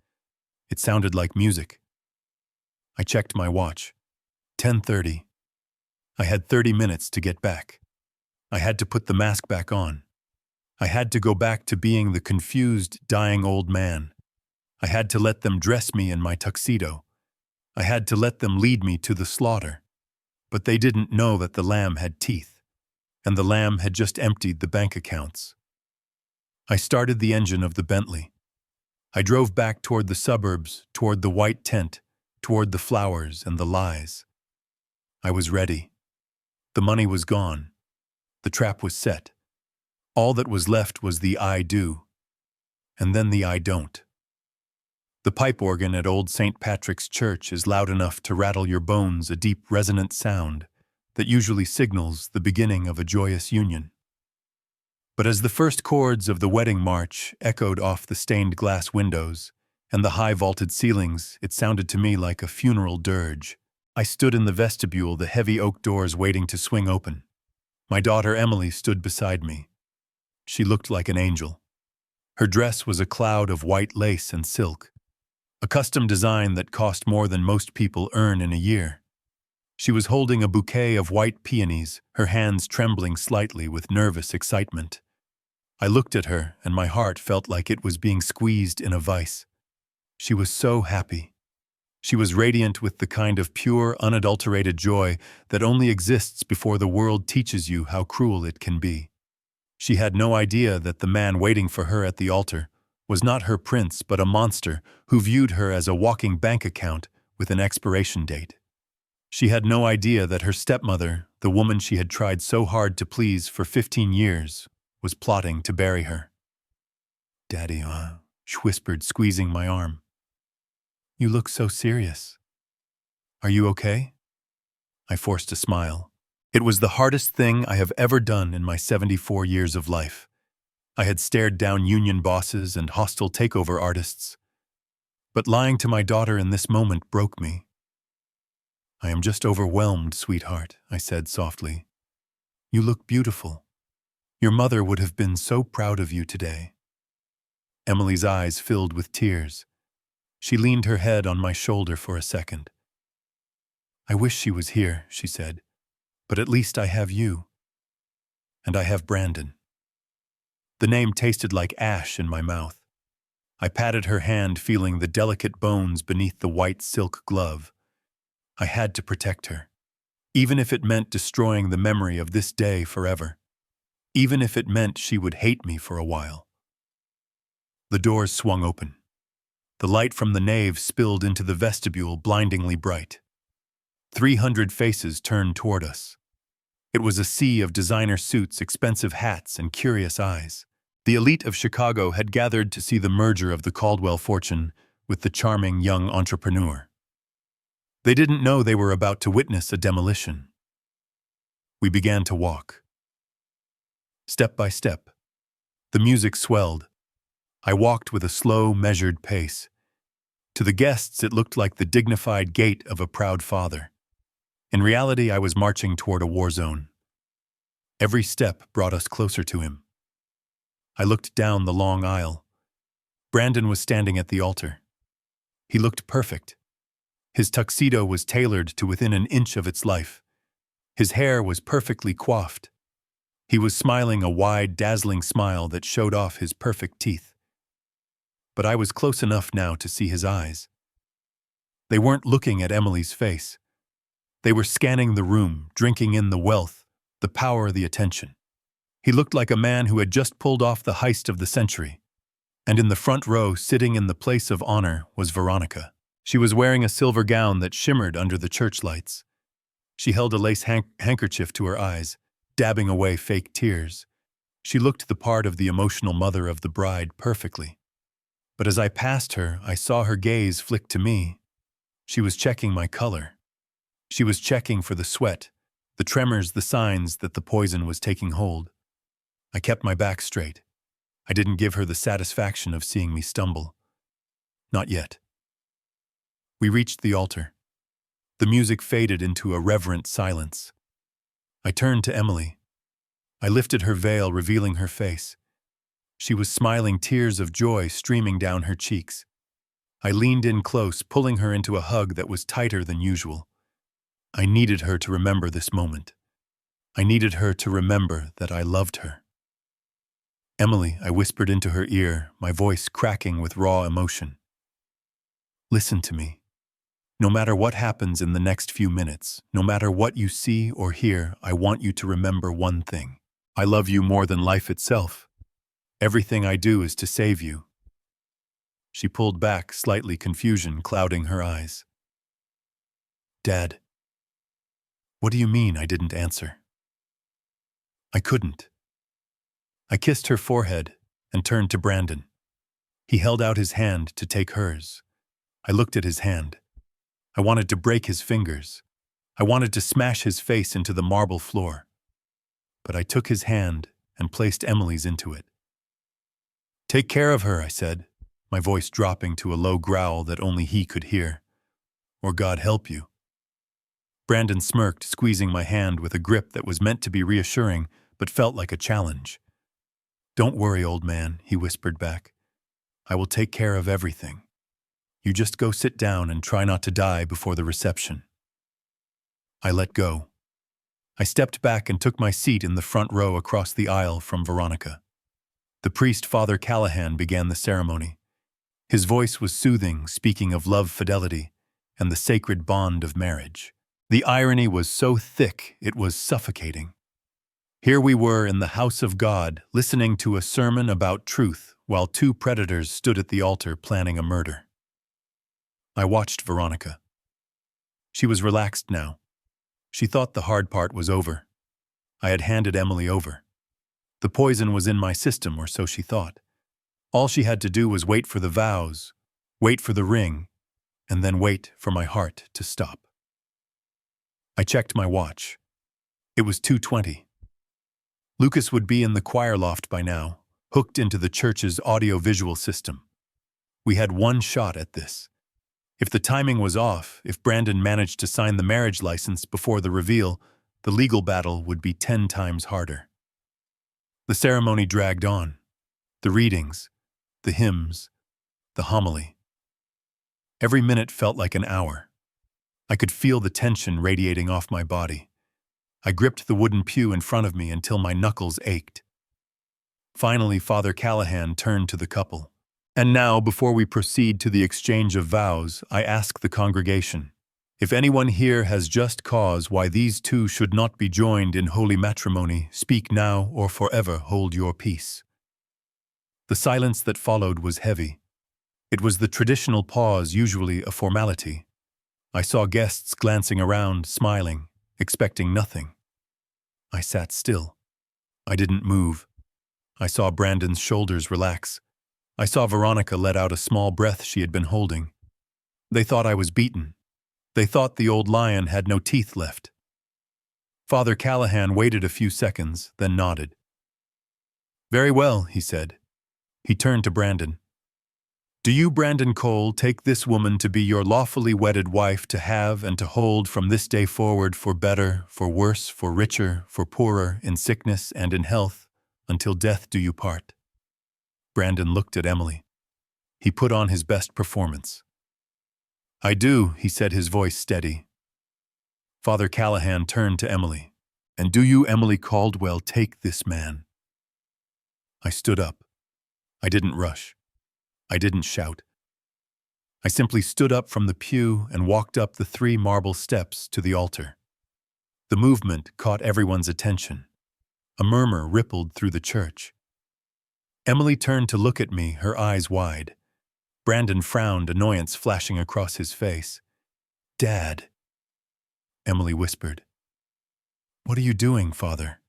Speaker 1: It sounded like music. I checked my watch. 10:30. I had 30 minutes to get back. I had to put the mask back on. I had to go back to being the confused, dying old man. I had to let them dress me in my tuxedo. I had to let them lead me to the slaughter. But they didn't know that the lamb had teeth, and the lamb had just emptied the bank accounts. I started the engine of the Bentley. I drove back toward the suburbs, toward the white tent, toward the flowers and the lies. I was ready. The money was gone. The trap was set. All that was left was the I do, and then the I don't. The pipe organ at Old St. Patrick's Church is loud enough to rattle your bones, a deep, resonant sound that usually signals the beginning of a joyous union. But as the first chords of the wedding march echoed off the stained glass windows and the high vaulted ceilings, it sounded to me like a funeral dirge. I stood in the vestibule, the heavy oak doors waiting to swing open. My daughter Emily stood beside me. She looked like an angel. Her dress was a cloud of white lace and silk, a custom design that cost more than most people earn in a year. She was holding a bouquet of white peonies, her hands trembling slightly with nervous excitement. I looked at her, and my heart felt like it was being squeezed in a vice. She was so happy. She was radiant with the kind of pure, unadulterated joy that only exists before the world teaches you how cruel it can be. She had no idea that the man waiting for her at the altar was not her prince but a monster who viewed her as a walking bank account with an expiration date. She had no idea that her stepmother, the woman she had tried so hard to please for 15 years, was plotting to bury her. "Daddy, she whispered, squeezing my arm. "You look so serious. Are you okay?" I forced a smile. It was the hardest thing I have ever done in my 74 years of life. I had stared down union bosses and hostile takeover artists. But lying to my daughter in this moment broke me. "I am just overwhelmed, sweetheart," I said softly. "You look beautiful. Your mother would have been so proud of you today." Emily's eyes filled with tears. She leaned her head on my shoulder for a second. "I wish she was here," she said, "but at least I have you. And I have Brandon." The name tasted like ash in my mouth. I patted her hand, feeling the delicate bones beneath the white silk glove. I had to protect her, even if it meant destroying the memory of this day forever, even if it meant she would hate me for a while. The doors swung open. The light from the nave spilled into the vestibule, blindingly bright. 300 faces turned toward us. It was a sea of designer suits, expensive hats, and curious eyes. The elite of Chicago had gathered to see the merger of the Caldwell fortune with the charming young entrepreneur. They didn't know they were about to witness a demolition. We began to walk. Step by step. The music swelled. I walked with a slow, measured pace. To the guests, it looked like the dignified gait of a proud father. In reality, I was marching toward a war zone. Every step brought us closer to him. I looked down the long aisle. Brandon was standing at the altar. He looked perfect. His tuxedo was tailored to within an inch of its life. His hair was perfectly coiffed. He was smiling a wide, dazzling smile that showed off his perfect teeth. But I was close enough now to see his eyes. They weren't looking at Emily's face. They were scanning the room, drinking in the wealth, the power, the attention. He looked like a man who had just pulled off the heist of the century. And in the front row, sitting in the place of honor, was Veronica. She was wearing a silver gown that shimmered under the church lights. She held a lace handkerchief to her eyes, dabbing away fake tears. She looked the part of the emotional mother of the bride perfectly. But as I passed her, I saw her gaze flick to me. She was checking my color. She was checking for the sweat, the tremors, the signs that the poison was taking hold. I kept my back straight. I didn't give her the satisfaction of seeing me stumble. Not yet. We reached the altar. The music faded into a reverent silence. I turned to Emily. I lifted her veil, revealing her face. She was smiling, tears of joy streaming down her cheeks. I leaned in close, pulling her into a hug that was tighter than usual. I needed her to remember this moment. I needed her to remember that I loved her. "Emily," I whispered into her ear, my voice cracking with raw emotion. "Listen to me. No matter what happens in the next few minutes, no matter what you see or hear, I want you to remember one thing. I love you more than life itself. Everything I do is to save you." She pulled back, slightly confusion clouding her eyes. "Dad." "What do you mean?" I didn't answer. I couldn't. I kissed her forehead and turned to Brandon. He held out his hand to take hers. I looked at his hand. I wanted to break his fingers. I wanted to smash his face into the marble floor. But I took his hand and placed Emily's into it. "Take care of her," I said, my voice dropping to a low growl that only he could hear. "Or God help you." Brandon smirked, squeezing my hand with a grip that was meant to be reassuring but felt like a challenge. "Don't worry, old man," he whispered back. "I will take care of everything. You just go sit down and try not to die before the reception." I let go. I stepped back and took my seat in the front row across the aisle from Veronica. The priest, Father Callahan, began the ceremony. His voice was soothing, speaking of love, fidelity, and the sacred bond of marriage. The irony was so thick it was suffocating. Here we were in the house of God, listening to a sermon about truth, while two predators stood at the altar planning a murder. I watched Veronica. She was relaxed now. She thought the hard part was over. I had handed Emily over. The poison was in my system, or so she thought. All she had to do was wait for the vows, wait for the ring, and then wait for my heart to stop. I checked my watch. It was 2:20. Lucas would be in the choir loft by now, hooked into the church's audio-visual system. We had one shot at this. If the timing was off, if Brandon managed to sign the marriage license before the reveal, the legal battle would be 10 times harder. The ceremony dragged on. The readings, the hymns, the homily. Every minute felt like an hour. I could feel the tension radiating off my body. I gripped the wooden pew in front of me until my knuckles ached. Finally, Father Callahan turned to the couple. "And now, before we proceed to the exchange of vows, I ask the congregation, if anyone here has just cause why these two should not be joined in holy matrimony, speak now or forever hold your peace." The silence that followed was heavy. It was the traditional pause, usually a formality. I saw guests glancing around, smiling, expecting nothing. I sat still. I didn't move. I saw Brandon's shoulders relax. I saw Veronica let out a small breath she had been holding. They thought I was beaten. They thought the old lion had no teeth left. Father Callahan waited a few seconds, then nodded. "Very well," he said. He turned to Brandon. "Do you, Brandon Cole, take this woman to be your lawfully wedded wife to have and to hold from this day forward for better, for worse, for richer, for poorer, in sickness and in health, until death do you part?" Brandon looked at Emily. He put on his best performance. "I do," he said, his voice steady. Father Callahan turned to Emily. "And do you, Emily Caldwell, take this man?" I stood up. I didn't rush. I didn't shout. I simply stood up from the pew and walked up the 3 marble steps to the altar. The movement caught everyone's attention. A murmur rippled through the church. Emily turned to look at me, her eyes wide. Brandon frowned, annoyance flashing across his face. "Dad," Emily whispered. "What are you doing, Father?"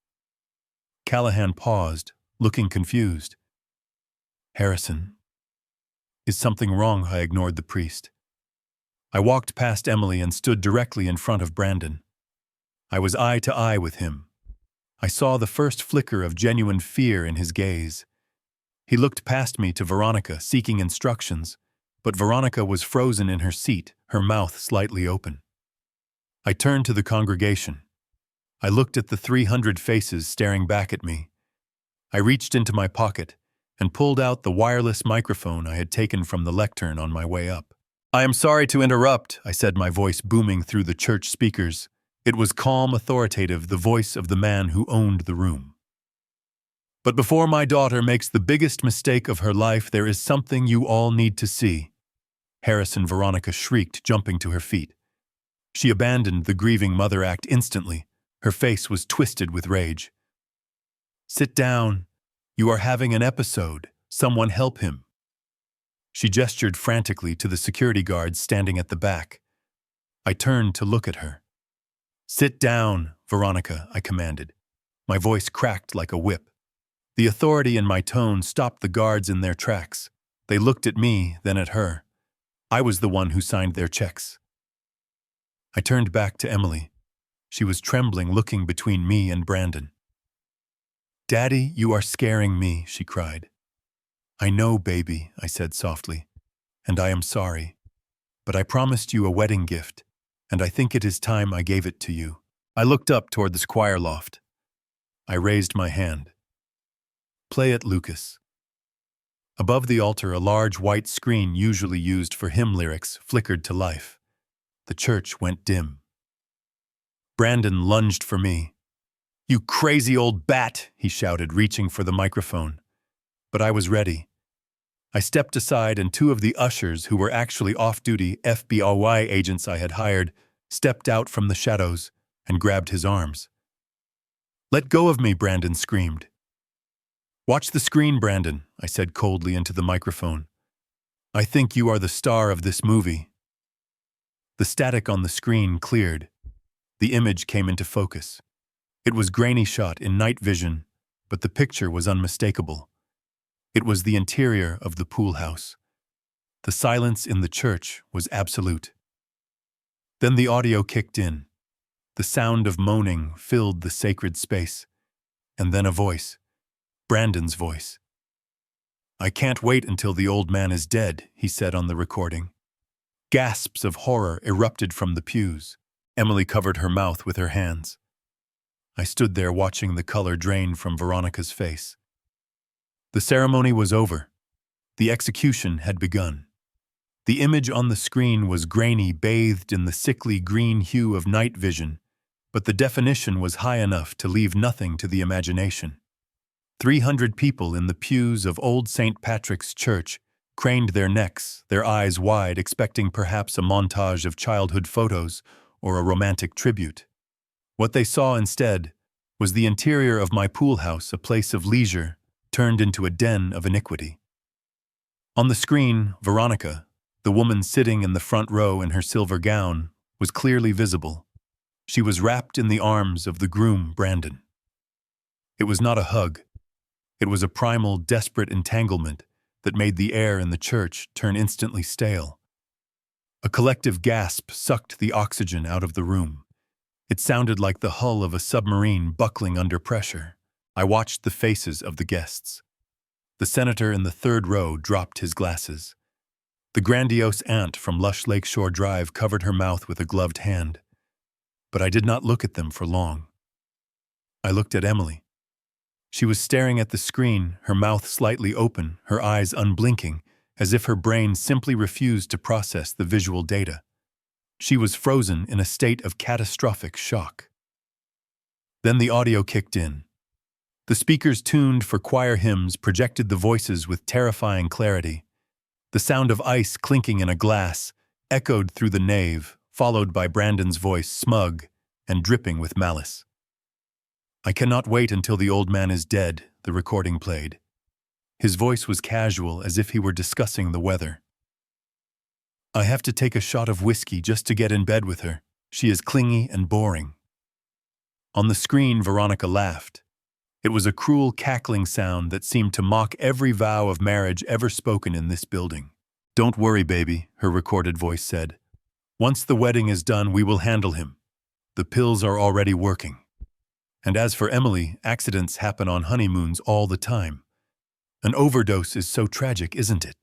Speaker 1: Callahan paused, looking confused. "Harrison." "Is something wrong?" I ignored the priest. I walked past Emily and stood directly in front of Brandon. I was eye to eye with him. I saw the first flicker of genuine fear in his gaze. He looked past me to Veronica, seeking instructions, but Veronica was frozen in her seat, her mouth slightly open. I turned to the congregation. I looked at the 300 faces staring back at me. I reached into my pocket and pulled out the wireless microphone I had taken from the lectern on my way up. "I am sorry to interrupt," I said, my voice booming through the church speakers. It was calm, authoritative, the voice of the man who owned the room. "But before my daughter makes the biggest mistake of her life, there is something you all need to see." Harrison, Veronica shrieked, jumping to her feet. She abandoned the grieving mother act instantly. Her face was twisted with rage. "Sit down. You are having an episode. Someone help him." She gestured frantically to the security guards standing at the back. I turned to look at her. "Sit down, Veronica," I commanded. My voice cracked like a whip. The authority in my tone stopped the guards in their tracks. They looked at me, then at her. I was the one who signed their checks. I turned back to Emily. She was trembling, looking between me and Brandon. "Daddy, you are scaring me," she cried. "I know, baby," I said softly, "and I am sorry. But I promised you a wedding gift, and I think it is time I gave it to you." I looked up toward the choir loft. I raised my hand. Play it, Lucas. Above the altar, a large white screen usually used for hymn lyrics flickered to life. The church went dim. Brandon lunged for me. "You crazy old bat!" he shouted, reaching for the microphone. But I was ready. I stepped aside, and two of the ushers, who were actually off-duty FBI agents I had hired, stepped out from the shadows and grabbed his arms. "Let go of me," Brandon screamed. "Watch the screen, Brandon," I said coldly into the microphone. "I think you are the star of this movie." The static on the screen cleared. The image came into focus. It was grainy shot in night vision, but the picture was unmistakable. It was the interior of the pool house. The silence in the church was absolute. Then the audio kicked in. The sound of moaning filled the sacred space. And then a voice. Brandon's voice. "I can't wait until the old man is dead," he said on the recording. Gasps of horror erupted from the pews. Emily covered her mouth with her hands. I stood there watching the color drain from Veronica's face. The ceremony was over. The execution had begun. The image on the screen was grainy, bathed in the sickly green hue of night vision, but the definition was high enough to leave nothing to the imagination. 300 people in the pews of Old St. Patrick's Church craned their necks, their eyes wide, expecting perhaps a montage of childhood photos or a romantic tribute. What they saw instead was the interior of my pool house, a place of leisure turned into a den of iniquity. On the screen, Veronica, the woman sitting in the front row in her silver gown, was clearly visible. She was wrapped in the arms of the groom, Brandon. It was not a hug. It was a primal, desperate entanglement that made the air in the church turn instantly stale. A collective gasp sucked the oxygen out of the room. It sounded like the hull of a submarine buckling under pressure. I watched the faces of the guests. The senator in the third row dropped his glasses. The grandiose aunt from lush Lakeshore Drive covered her mouth with a gloved hand. But I did not look at them for long. I looked at Emily. She was staring at the screen, her mouth slightly open, her eyes unblinking, as if her brain simply refused to process the visual data. She was frozen in a state of catastrophic shock. Then the audio kicked in. The speakers tuned for choir hymns projected the voices with terrifying clarity. The sound of ice clinking in a glass echoed through the nave, followed by Brandon's voice, smug and dripping with malice. "I cannot wait until the old man is dead," the recording played. His voice was casual, as if he were discussing the weather. "I have to take a shot of whiskey just to get in bed with her. She is clingy and boring." On the screen, Veronica laughed. It was a cruel, cackling sound that seemed to mock every vow of marriage ever spoken in this building. "Don't worry, baby," her recorded voice said. "Once the wedding is done, we will handle him. The pills are already working. And as for Emily, accidents happen on honeymoons all the time. An overdose is so tragic, isn't it?"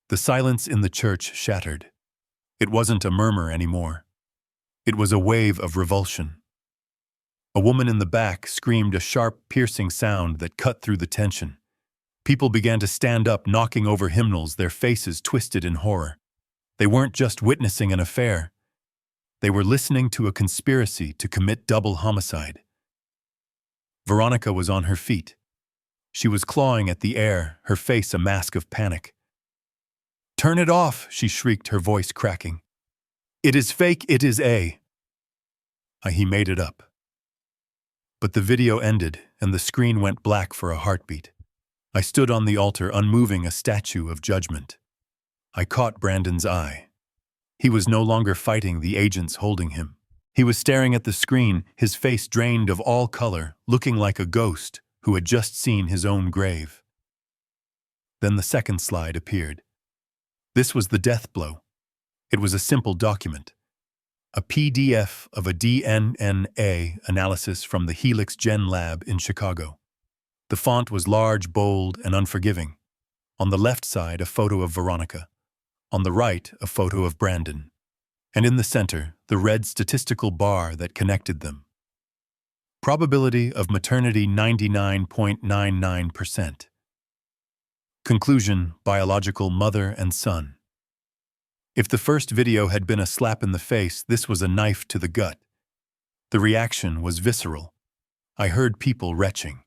Speaker 1: The silence in the church shattered. It wasn't a murmur anymore. It was a wave of revulsion. A woman in the back screamed a sharp, piercing sound that cut through the tension. People began to stand up, knocking over hymnals, their faces twisted in horror. They weren't just witnessing an affair. They were listening to a conspiracy to commit double homicide. Veronica was on her feet. She was clawing at the air, her face a mask of panic. "Turn it off," she shrieked, her voice cracking. "It is fake, it is a..." He made it up. But the video ended, and the screen went black for a heartbeat. I stood on the altar, unmoving, a statue of judgment. I caught Brandon's eye. He was no longer fighting the agents holding him. He was staring at the screen, his face drained of all color, looking like a ghost who had just seen his own grave. Then the second slide appeared. This was the death blow. It was a simple document. A PDF of a DNA analysis from the Helix Gen Lab in Chicago. The font was large, bold, and unforgiving. On the left side, a photo of Veronica. On the right, a photo of Brandon. And in the center, the red statistical bar that connected them. Probability of maternity 99.99%. Conclusion: biological mother and son. If the first video had been a slap in the face, this was a knife to the gut. The reaction was visceral. I heard people retching.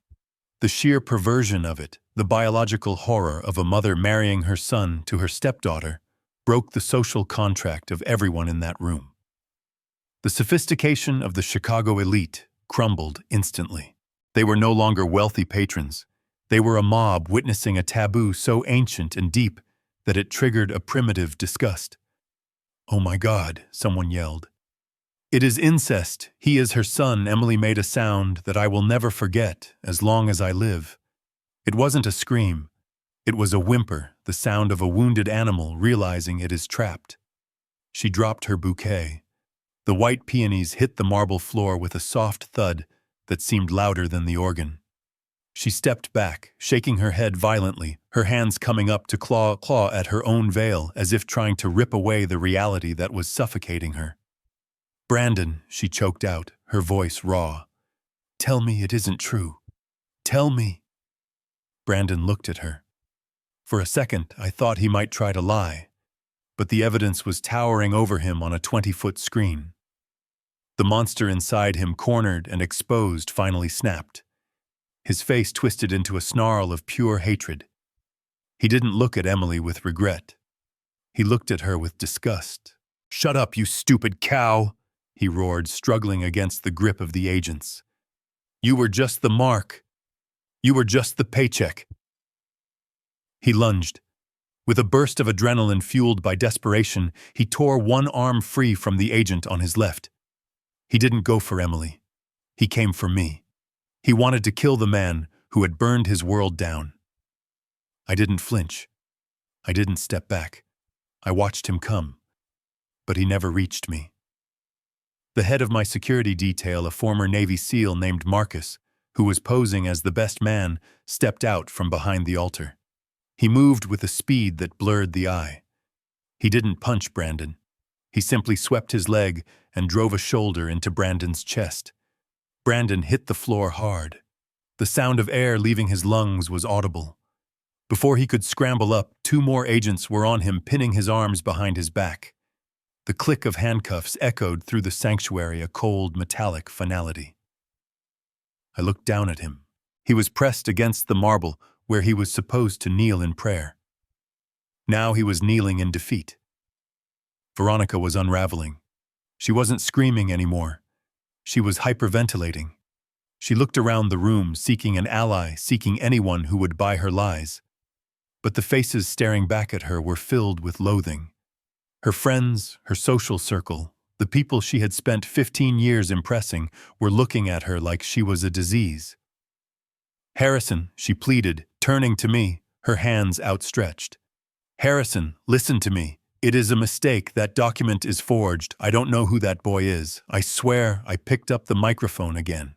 Speaker 1: The sheer perversion of it, the biological horror of a mother marrying her son to her stepdaughter, broke the social contract of everyone in that room. The sophistication of the Chicago elite crumbled instantly. They were no longer wealthy patrons. They were a mob witnessing a taboo so ancient and deep that it triggered a primitive disgust. "Oh my God," someone yelled. "It is incest. He is her son." Emily made a sound that I will never forget as long as I live. It wasn't a scream. It was a whimper, the sound of a wounded animal realizing it is trapped. She dropped her bouquet. The white peonies hit the marble floor with a soft thud that seemed louder than the organ. She stepped back, shaking her head violently, her hands coming up to claw at her own veil as if trying to rip away the reality that was suffocating her. "Brandon," she choked out, her voice raw. "Tell me it isn't true. Tell me." Brandon looked at her. For a second, I thought he might try to lie, but the evidence was towering over him on a 20-foot screen. The monster inside him, cornered and exposed, finally snapped. His face twisted into a snarl of pure hatred. He didn't look at Emily with regret. He looked at her with disgust. "Shut up, you stupid cow!" he roared, struggling against the grip of the agents. "You were just the mark. You were just the paycheck." He lunged. With a burst of adrenaline fueled by desperation, he tore one arm free from the agent on his left. He didn't go for Emily. He came for me. He wanted to kill the man who had burned his world down. I didn't flinch. I didn't step back. I watched him come, but he never reached me. The head of my security detail, a former Navy SEAL named Marcus, who was posing as the best man, stepped out from behind the altar. He moved with a speed that blurred the eye. He didn't punch Brandon. He simply swept his leg and drove a shoulder into Brandon's chest. Brandon hit the floor hard. The sound of air leaving his lungs was audible. Before he could scramble up, two more agents were on him, pinning his arms behind his back. The click of handcuffs echoed through the sanctuary, a cold, metallic finality. I looked down at him. He was pressed against the marble where he was supposed to kneel in prayer. Now he was kneeling in defeat. Veronica was unraveling. She wasn't screaming anymore. She was hyperventilating. She looked around the room, seeking an ally, seeking anyone who would buy her lies. But the faces staring back at her were filled with loathing. Her friends, her social circle, the people she had spent 15 years impressing, were looking at her like she was a disease. "Harrison," she pleaded, turning to me, her hands outstretched. "Harrison, listen to me. It is a mistake. That document is forged. I don't know who that boy is. I swear." I picked up the microphone again.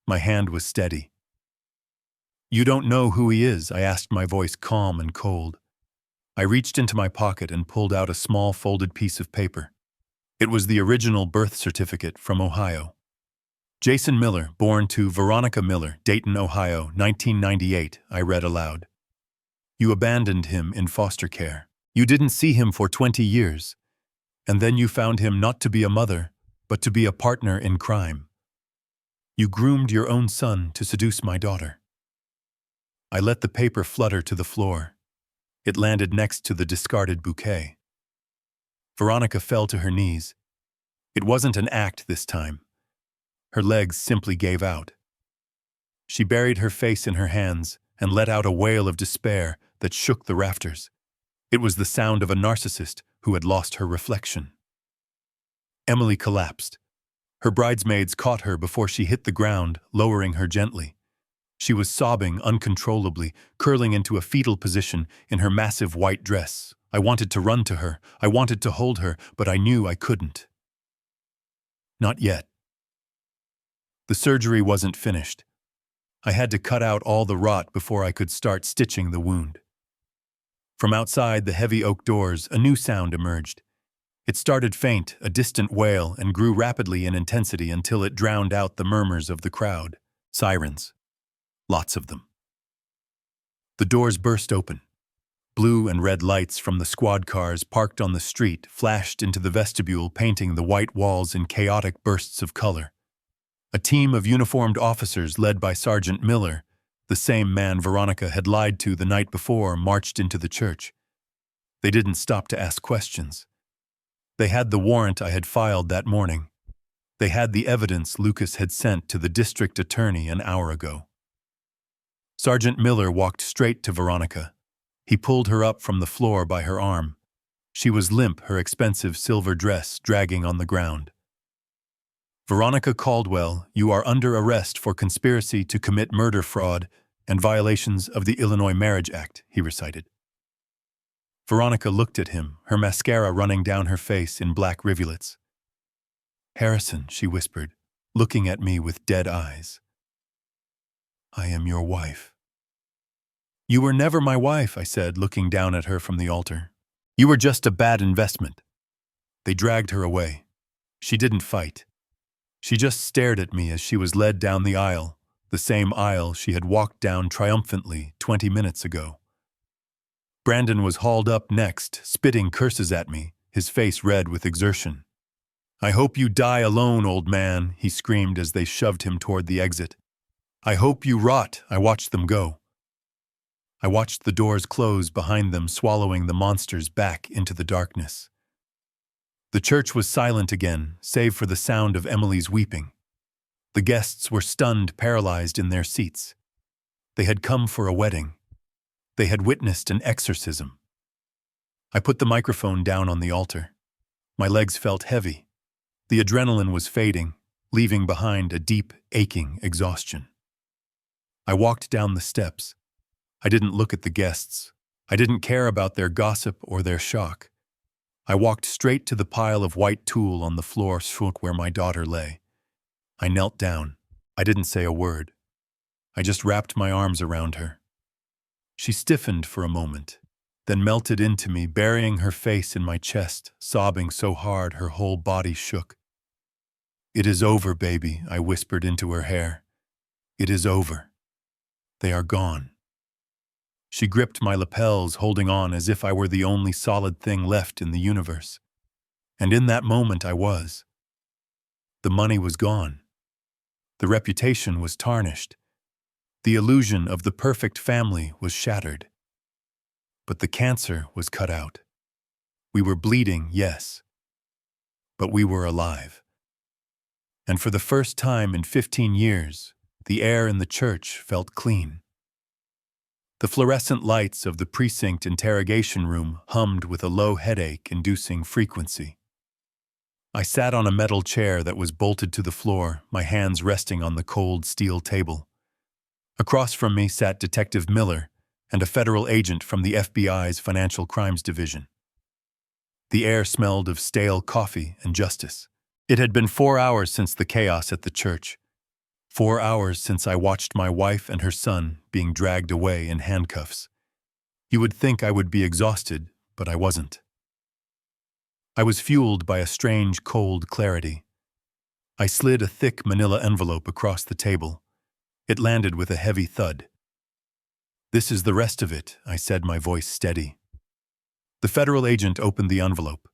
Speaker 1: My hand was steady. "You don't know who he is?" I asked, my voice calm and cold. I reached into my pocket and pulled out a small folded piece of paper. It was the original birth certificate from Ohio. "Jason Miller, born to Veronica Miller, Dayton, Ohio, 1998, I read aloud. "You abandoned him in foster care. You didn't see him for 20 years. And then you found him not to be a mother, but to be a partner in crime. You groomed your own son to seduce my daughter." I let the paper flutter to the floor. It landed next to the discarded bouquet. Veronica fell to her knees. It wasn't an act this time. Her legs simply gave out. She buried her face in her hands and let out a wail of despair that shook the rafters. It was the sound of a narcissist who had lost her reflection. Emily collapsed. Her bridesmaids caught her before she hit the ground, lowering her gently. She was sobbing uncontrollably, curling into a fetal position in her massive white dress. I wanted to run to her. I wanted to hold her, but I knew I couldn't. Not yet. The surgery wasn't finished. I had to cut out all the rot before I could start stitching the wound. From outside the heavy oak doors, a new sound emerged. It started faint, a distant wail, and grew rapidly in intensity until it drowned out the murmurs of the crowd. Sirens. Lots of them. The doors burst open. Blue and red lights from the squad cars parked on the street flashed into the vestibule, painting the white walls in chaotic bursts of color. A team of uniformed officers led by Sergeant Miller, the same man Veronica had lied to the night before, marched into the church. They didn't stop to ask questions. They had the warrant I had filed that morning. They had the evidence Lucas had sent to the district attorney an hour ago. Sergeant Miller walked straight to Veronica. He pulled her up from the floor by her arm. She was limp, her expensive silver dress dragging on the ground. "Veronica Caldwell, you are under arrest for conspiracy to commit murder, fraud, and violations of the Illinois Marriage Act," he recited. Veronica looked at him, her mascara running down her face in black rivulets. "Harrison," she whispered, looking at me with dead eyes. "I am your wife." "You were never my wife," I said, looking down at her from the altar. "You were just a bad investment." They dragged her away. She didn't fight. She just stared at me as she was led down the aisle, the same aisle she had walked down triumphantly 20 minutes ago. Brandon was hauled up next, spitting curses at me, his face red with exertion. "I hope you die alone, old man," he screamed as they shoved him toward the exit. "I hope you rot." I watched them go. I watched the doors close behind them, swallowing the monsters back into the darkness. The church was silent again, save for the sound of Emily's weeping. The guests were stunned, paralyzed in their seats. They had come for a wedding. They had witnessed an exorcism. I put the microphone down on the altar. My legs felt heavy. The adrenaline was fading, leaving behind a deep, aching exhaustion. I walked down the steps. I didn't look at the guests. I didn't care about their gossip or their shock. I walked straight to the pile of white tulle on the floor where my daughter lay. I knelt down. I didn't say a word. I just wrapped my arms around her. She stiffened for a moment, then melted into me, burying her face in my chest, sobbing so hard her whole body shook. "It is over, baby," I whispered into her hair. "It is over. They are gone." She gripped my lapels, holding on as if I were the only solid thing left in the universe. And in that moment I was. The money was gone. The reputation was tarnished. The illusion of the perfect family was shattered. But the cancer was cut out. We were bleeding, yes, but we were alive. And for the first time in 15 years, the air in the church felt clean. The fluorescent lights of the precinct interrogation room hummed with a low headache-inducing frequency. I sat on a metal chair that was bolted to the floor, my hands resting on the cold steel table. Across from me sat Detective Miller and a federal agent from the FBI's Financial Crimes Division. The air smelled of stale coffee and justice. It had been 4 hours since the chaos at the church. 4 hours since I watched my wife and her son being dragged away in handcuffs. You would think I would be exhausted, but I wasn't. I was fueled by a strange, cold clarity. I slid a thick manila envelope across the table. It landed with a heavy thud. "This is the rest of it," I said, my voice steady. The federal agent opened the envelope.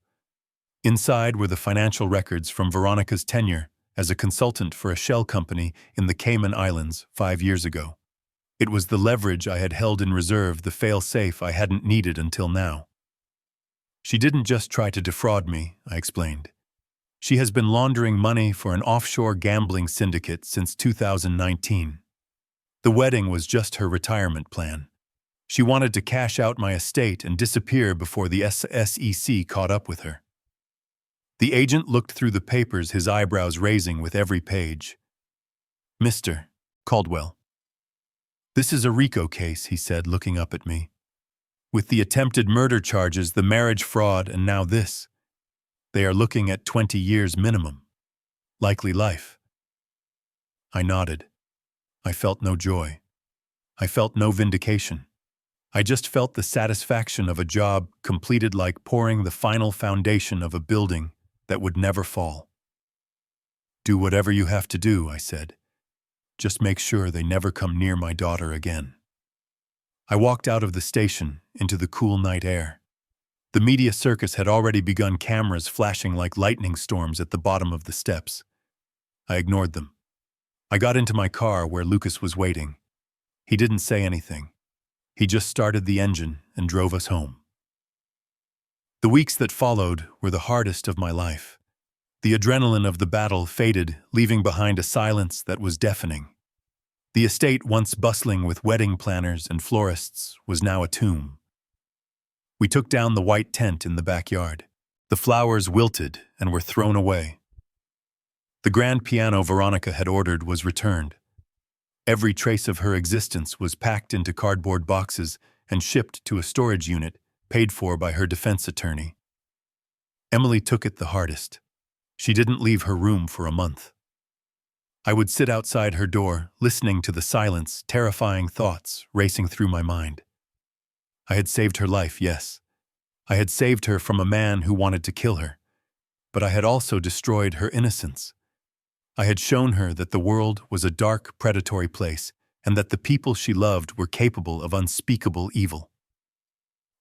Speaker 1: Inside were the financial records from Veronica's tenure as a consultant for a shell company in the Cayman Islands 5 years ago. It was the leverage I had held in reserve, the fail-safe I hadn't needed until now. "She didn't just try to defraud me," I explained. "She has been laundering money for an offshore gambling syndicate since 2019. The wedding was just her retirement plan. She wanted to cash out my estate and disappear before the SEC caught up with her." The agent looked through the papers, his eyebrows raising with every page. "Mr. Caldwell, this is a RICO case," he said, looking up at me. "With the attempted murder charges, the marriage fraud, and now this. They are looking at 20 years minimum. Likely life." I nodded. I felt no joy. I felt no vindication. I just felt the satisfaction of a job completed, like pouring the final foundation of a building that would never fall. "Do whatever you have to do," I said. "Just make sure they never come near my daughter again." I walked out of the station into the cool night air. The media circus had already begun, cameras flashing like lightning storms at the bottom of the steps. I ignored them. I got into my car where Lucas was waiting. He didn't say anything. He just started the engine and drove us home. The weeks that followed were the hardest of my life. The adrenaline of the battle faded, leaving behind a silence that was deafening. The estate, once bustling with wedding planners and florists, was now a tomb. We took down the white tent in the backyard. The flowers wilted and were thrown away. The grand piano Veronica had ordered was returned. Every trace of her existence was packed into cardboard boxes and shipped to a storage unit paid for by her defense attorney. Emily took it the hardest. She didn't leave her room for a month. I would sit outside her door, listening to the silence, terrifying thoughts racing through my mind. I had saved her life, yes. I had saved her from a man who wanted to kill her. But I had also destroyed her innocence. I had shown her that the world was a dark, predatory place, and that the people she loved were capable of unspeakable evil.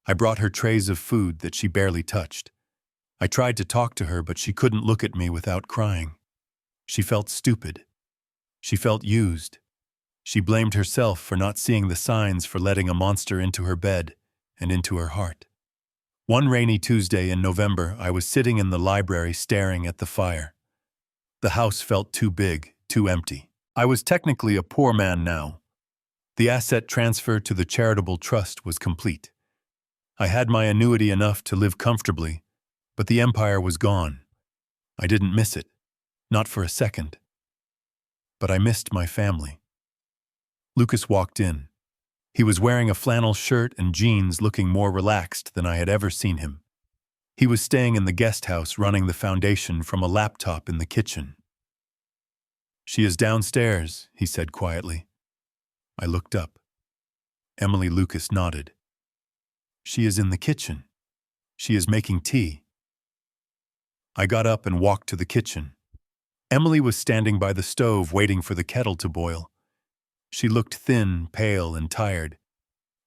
Speaker 1: I brought her trays of food that she barely touched. I tried to talk to her, but she couldn't look at me without crying. She felt stupid. She felt used. She blamed herself for not seeing the signs, for letting a monster into her bed and into her heart. One rainy Tuesday in November, I was sitting in the library staring at the fire. The house felt too big, too empty. I was technically a poor man now. The asset transfer to the charitable trust was complete. I had my annuity enough to live comfortably, but the empire was gone. I didn't miss it, not for a second. But I missed my family. Lucas walked in. He was wearing a flannel shirt and jeans, looking more relaxed than I had ever seen him. He was staying in the guest house, running the foundation from a laptop in the kitchen. "She is downstairs," he said quietly. I looked up. Emily Lucas nodded. "She is in the kitchen. She is making tea." I got up and walked to the kitchen. Emily was standing by the stove, waiting for the kettle to boil. She looked thin, pale, and tired.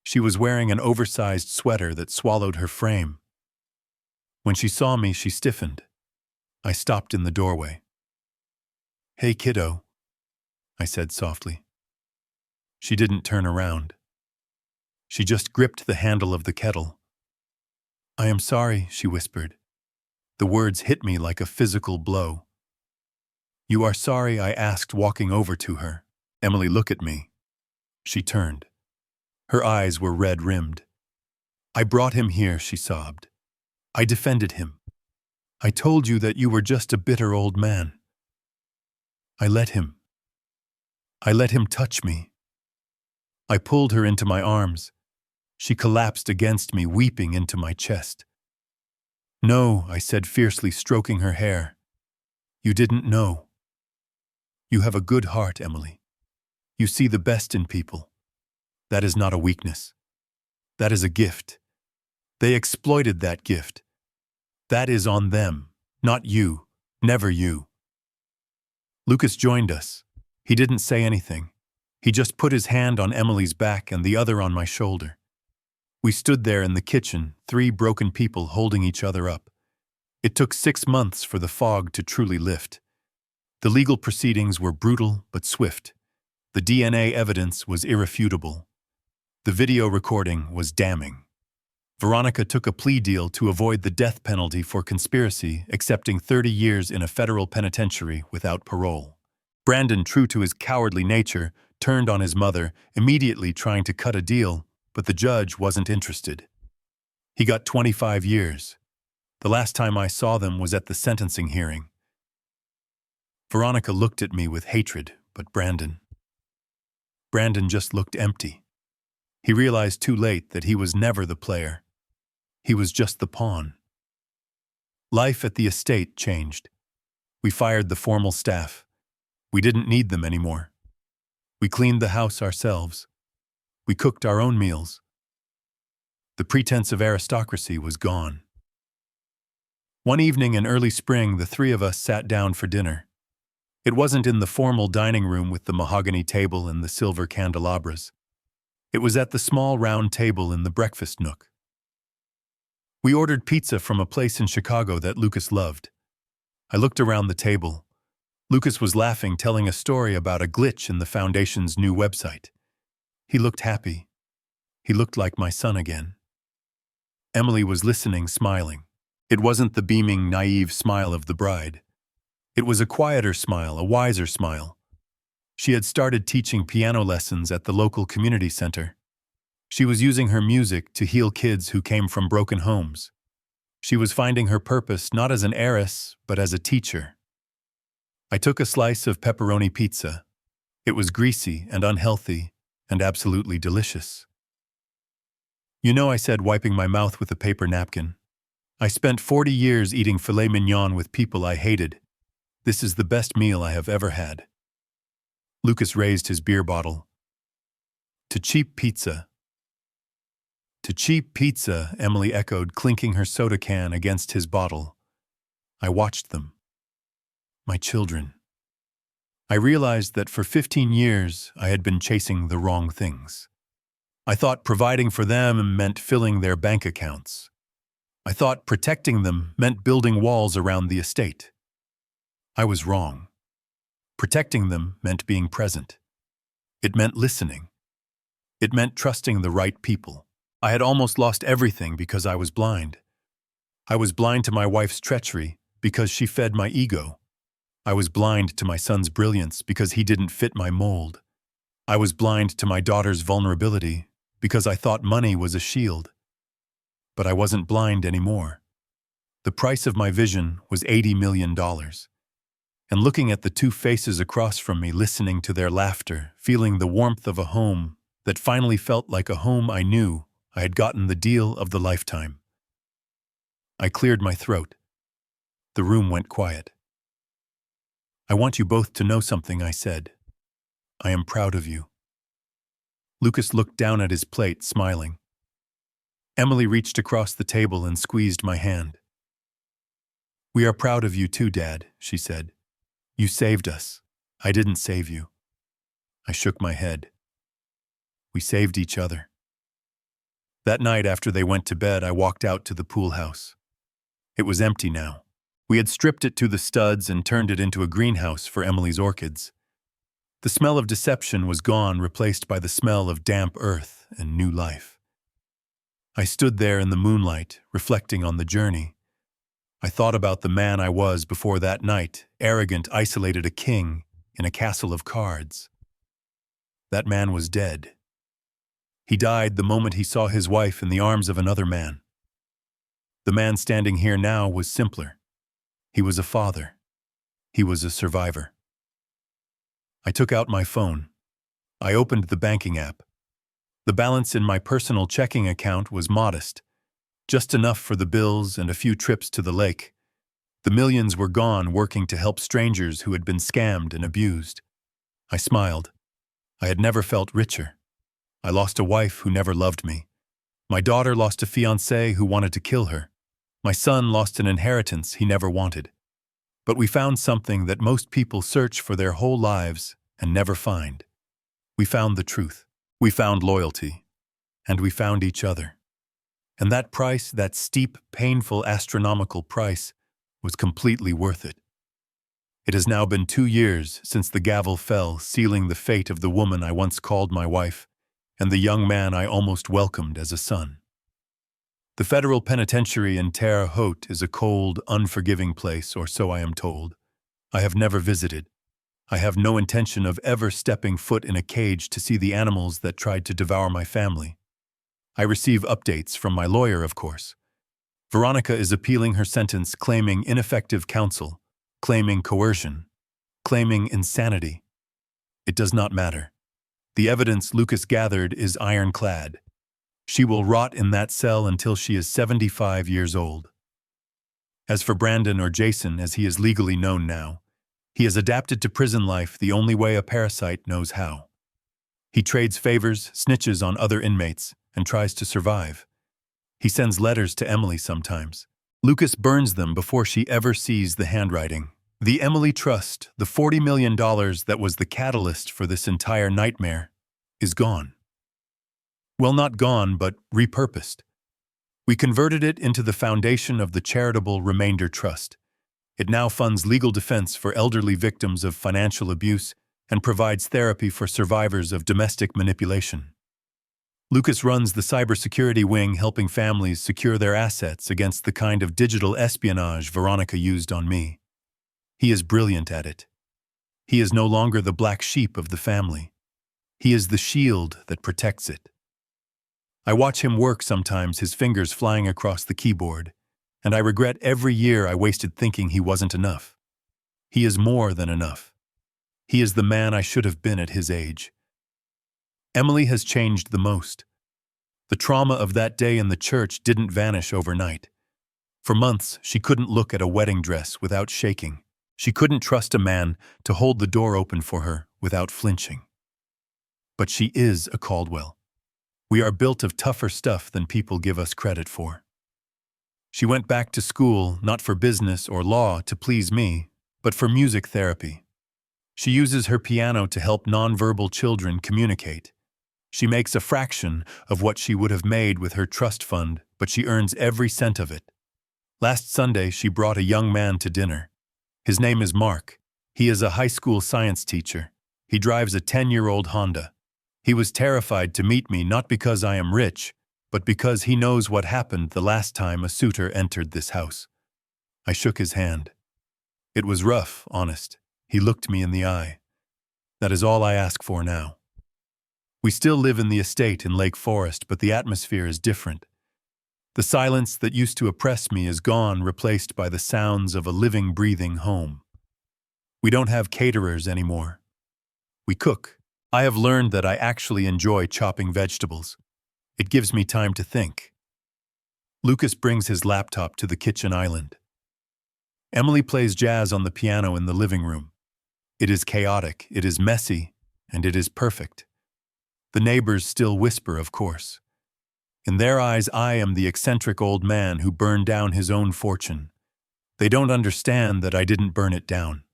Speaker 1: She was wearing an oversized sweater that swallowed her frame. When she saw me, she stiffened. I stopped in the doorway. "Hey, kiddo," I said softly. She didn't turn around. She just gripped the handle of the kettle. "I am sorry," she whispered. The words hit me like a physical blow. "You are sorry?" I asked, walking over to her. "Emily, look at me." She turned. Her eyes were red-rimmed. "I brought him here," she sobbed. "I defended him. I told you that you were just a bitter old man. I let him touch me." I pulled her into my arms. She collapsed against me, weeping into my chest. "No," I said fiercely, stroking her hair. "You didn't know. You have a good heart, Emily. You see the best in people. That is not a weakness. That is a gift. They exploited that gift. That is on them, not you, never you." Lucas joined us. He didn't say anything. He just put his hand on Emily's back and the other on my shoulder. We stood there in the kitchen, three broken people holding each other up. It took 6 months for the fog to truly lift. The legal proceedings were brutal but swift. The DNA evidence was irrefutable. The video recording was damning. Veronica took a plea deal to avoid the death penalty for conspiracy, accepting 30 years in a federal penitentiary without parole. Brandon, true to his cowardly nature, turned on his mother, immediately trying to cut a deal, but the judge wasn't interested. He got 25 years. The last time I saw them was at the sentencing hearing. Veronica looked at me with hatred, but Brandon just looked empty. He realized too late that he was never the player. He was just the pawn. Life at the estate changed. We fired the formal staff. We didn't need them anymore. We cleaned the house ourselves. We cooked our own meals. The pretense of aristocracy was gone. One evening in early spring, the three of us sat down for dinner. It wasn't in the formal dining room with the mahogany table and the silver candelabras. It was at the small round table in the breakfast nook. We ordered pizza from a place in Chicago that Lucas loved. I looked around the table. Lucas was laughing, telling a story about a glitch in the Foundation's new website. He looked happy. He looked like my son again. Emily was listening, smiling. It wasn't the beaming, naive smile of the bride. It was a quieter smile, a wiser smile. She had started teaching piano lessons at the local community center. She was using her music to heal kids who came from broken homes. She was finding her purpose not as an heiress, but as a teacher. I took a slice of pepperoni pizza. It was greasy and unhealthy and absolutely delicious. "You know," I said, wiping my mouth with a paper napkin, "I spent 40 years eating filet mignon with people I hated. This is the best meal I have ever had." Lucas raised his beer bottle. "To cheap pizza." "To cheap pizza," Emily echoed, clinking her soda can against his bottle. I watched them. My children. I realized that for 15 years I had been chasing the wrong things. I thought providing for them meant filling their bank accounts. I thought protecting them meant building walls around the estate. I was wrong. Protecting them meant being present. It meant listening. It meant trusting the right people. I had almost lost everything because I was blind. I was blind to my wife's treachery because she fed my ego. I was blind to my son's brilliance because he didn't fit my mold. I was blind to my daughter's vulnerability because I thought money was a shield. But I wasn't blind anymore. The price of my vision was $80 million. And looking at the two faces across from me, listening to their laughter, feeling the warmth of a home that finally felt like a home, I knew I had gotten the deal of the lifetime. I cleared my throat. The room went quiet. "I want you both to know something," I said. "I am proud of you." Lucas looked down at his plate, smiling. Emily reached across the table and squeezed my hand. "We are proud of you too, Dad," she said. "You saved us. I didn't save you." I shook my head. We saved each other. That night after they went to bed, I walked out to the pool house. It was empty now. We had stripped it to the studs and turned it into a greenhouse for Emily's orchids. The smell of deception was gone, replaced by the smell of damp earth and new life. I stood there in the moonlight, reflecting on the journey. I thought about the man I was before that night, arrogant, isolated, a king in a castle of cards. That man was dead. He died the moment he saw his wife in the arms of another man. The man standing here now was simpler. He was a father. He was a survivor. I took out my phone. I opened the banking app. The balance in my personal checking account was modest, just enough for the bills and a few trips to the lake. The millions were gone working to help strangers who had been scammed and abused. I smiled. I had never felt richer. I lost a wife who never loved me. My daughter lost a fiancé who wanted to kill her. My son lost an inheritance he never wanted. But we found something that most people search for their whole lives and never find. We found the truth. We found loyalty. And we found each other. And that price, that steep, painful, astronomical price, was completely worth it. It has now been 2 years since the gavel fell, sealing the fate of the woman I once called my wife and the young man I almost welcomed as a son. The federal penitentiary in Terre Haute is a cold, unforgiving place, or so I am told. I have never visited. I have no intention of ever stepping foot in a cage to see the animals that tried to devour my family. I receive updates from my lawyer, of course. Veronica is appealing her sentence, claiming ineffective counsel, claiming coercion, claiming insanity. It does not matter. The evidence Lucas gathered is ironclad. She will rot in that cell until she is 75 years old. As for Brandon, or Jason as he is legally known now, he has adapted to prison life the only way a parasite knows how. He trades favors, snitches on other inmates, and tries to survive. He sends letters to Emily sometimes. Lucas burns them before she ever sees the handwriting. The Emily trust, the $40 million that was the catalyst for this entire nightmare, is gone. Well, not gone, but repurposed. We converted it into the foundation of the charitable Remainder Trust. It now funds legal defense for elderly victims of financial abuse and provides therapy for survivors of domestic manipulation. Lucas runs the cybersecurity wing, helping families secure their assets against the kind of digital espionage Veronica used on me. He is brilliant at it. He is no longer the black sheep of the family. He is the shield that protects it. I watch him work sometimes, his fingers flying across the keyboard, and I regret every year I wasted thinking he wasn't enough. He is more than enough. He is the man I should have been at his age. Emily has changed the most. The trauma of that day in the church didn't vanish overnight. For months, she couldn't look at a wedding dress without shaking. She couldn't trust a man to hold the door open for her without flinching. But she is a Caldwell. We are built of tougher stuff than people give us credit for. She went back to school, not for business or law to please me, but for music therapy. She uses her piano to help nonverbal children communicate. She makes a fraction of what she would have made with her trust fund, but she earns every cent of it. Last Sunday, she brought a young man to dinner. His name is Mark. He is a high school science teacher. He drives a 10-year-old Honda. He was terrified to meet me not because I am rich, but because he knows what happened the last time a suitor entered this house. I shook his hand. It was rough, honest. He looked me in the eye. That is all I ask for now. We still live in the estate in Lake Forest, but the atmosphere is different. The silence that used to oppress me is gone, replaced by the sounds of a living, breathing home. We don't have caterers anymore. We cook. I have learned that I actually enjoy chopping vegetables. It gives me time to think. Lucas brings his laptop to the kitchen island. Emily plays jazz on the piano in the living room. It is chaotic, it is messy, and it is perfect. The neighbors still whisper, of course. In their eyes, I am the eccentric old man who burned down his own fortune. They don't understand that I didn't burn it down.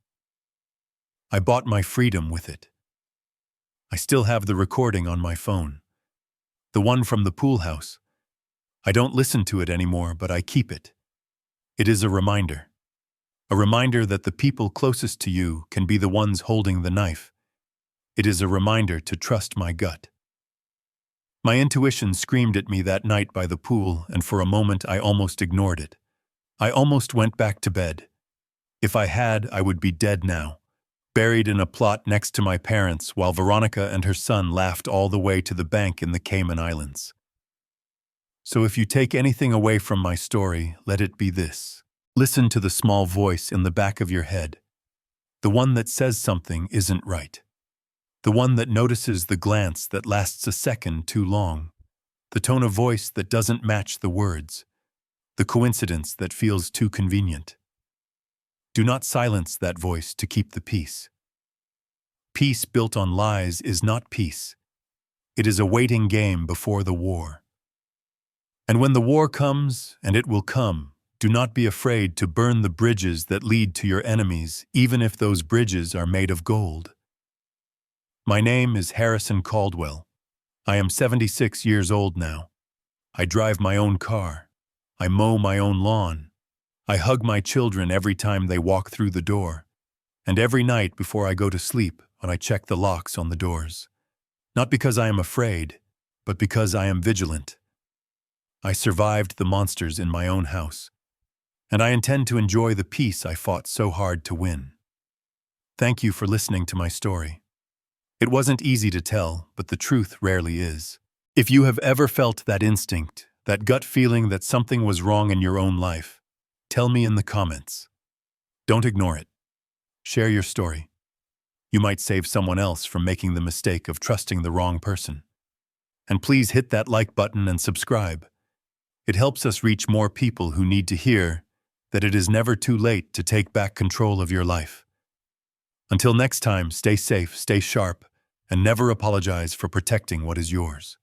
Speaker 1: I bought my freedom with it. I still have the recording on my phone. The one from the pool house. I don't listen to it anymore, but I keep it. It is a reminder. A reminder that the people closest to you can be the ones holding the knife. It is a reminder to trust my gut. My intuition screamed at me that night by the pool, and for a moment I almost ignored it. I almost went back to bed. If I had, I would be dead now, buried in a plot next to my parents while Veronica and her son laughed all the way to the bank in the Cayman Islands. So if you take anything away from my story, let it be this. Listen to the small voice in the back of your head. The one that says something isn't right. The one that notices the glance that lasts a second too long. The tone of voice that doesn't match the words. The coincidence that feels too convenient. Do not silence that voice to keep the peace. Peace built on lies is not peace. It is a waiting game before the war. And when the war comes, and it will come, do not be afraid to burn the bridges that lead to your enemies, even if those bridges are made of gold. My name is Harrison Caldwell. I am 76 years old now. I drive my own car. I mow my own lawn. I hug my children every time they walk through the door. And every night before I go to sleep, when I check the locks on the doors. Not because I am afraid, but because I am vigilant. I survived the monsters in my own house. And I intend to enjoy the peace I fought so hard to win. Thank you for listening to my story. It wasn't easy to tell, but the truth rarely is. If you have ever felt that instinct, that gut feeling that something was wrong in your own life, tell me in the comments. Don't ignore it. Share your story. You might save someone else from making the mistake of trusting the wrong person. And please hit that like button and subscribe. It helps us reach more people who need to hear that it is never too late to take back control of your life. Until next time, stay safe, stay sharp, and never apologize for protecting what is yours.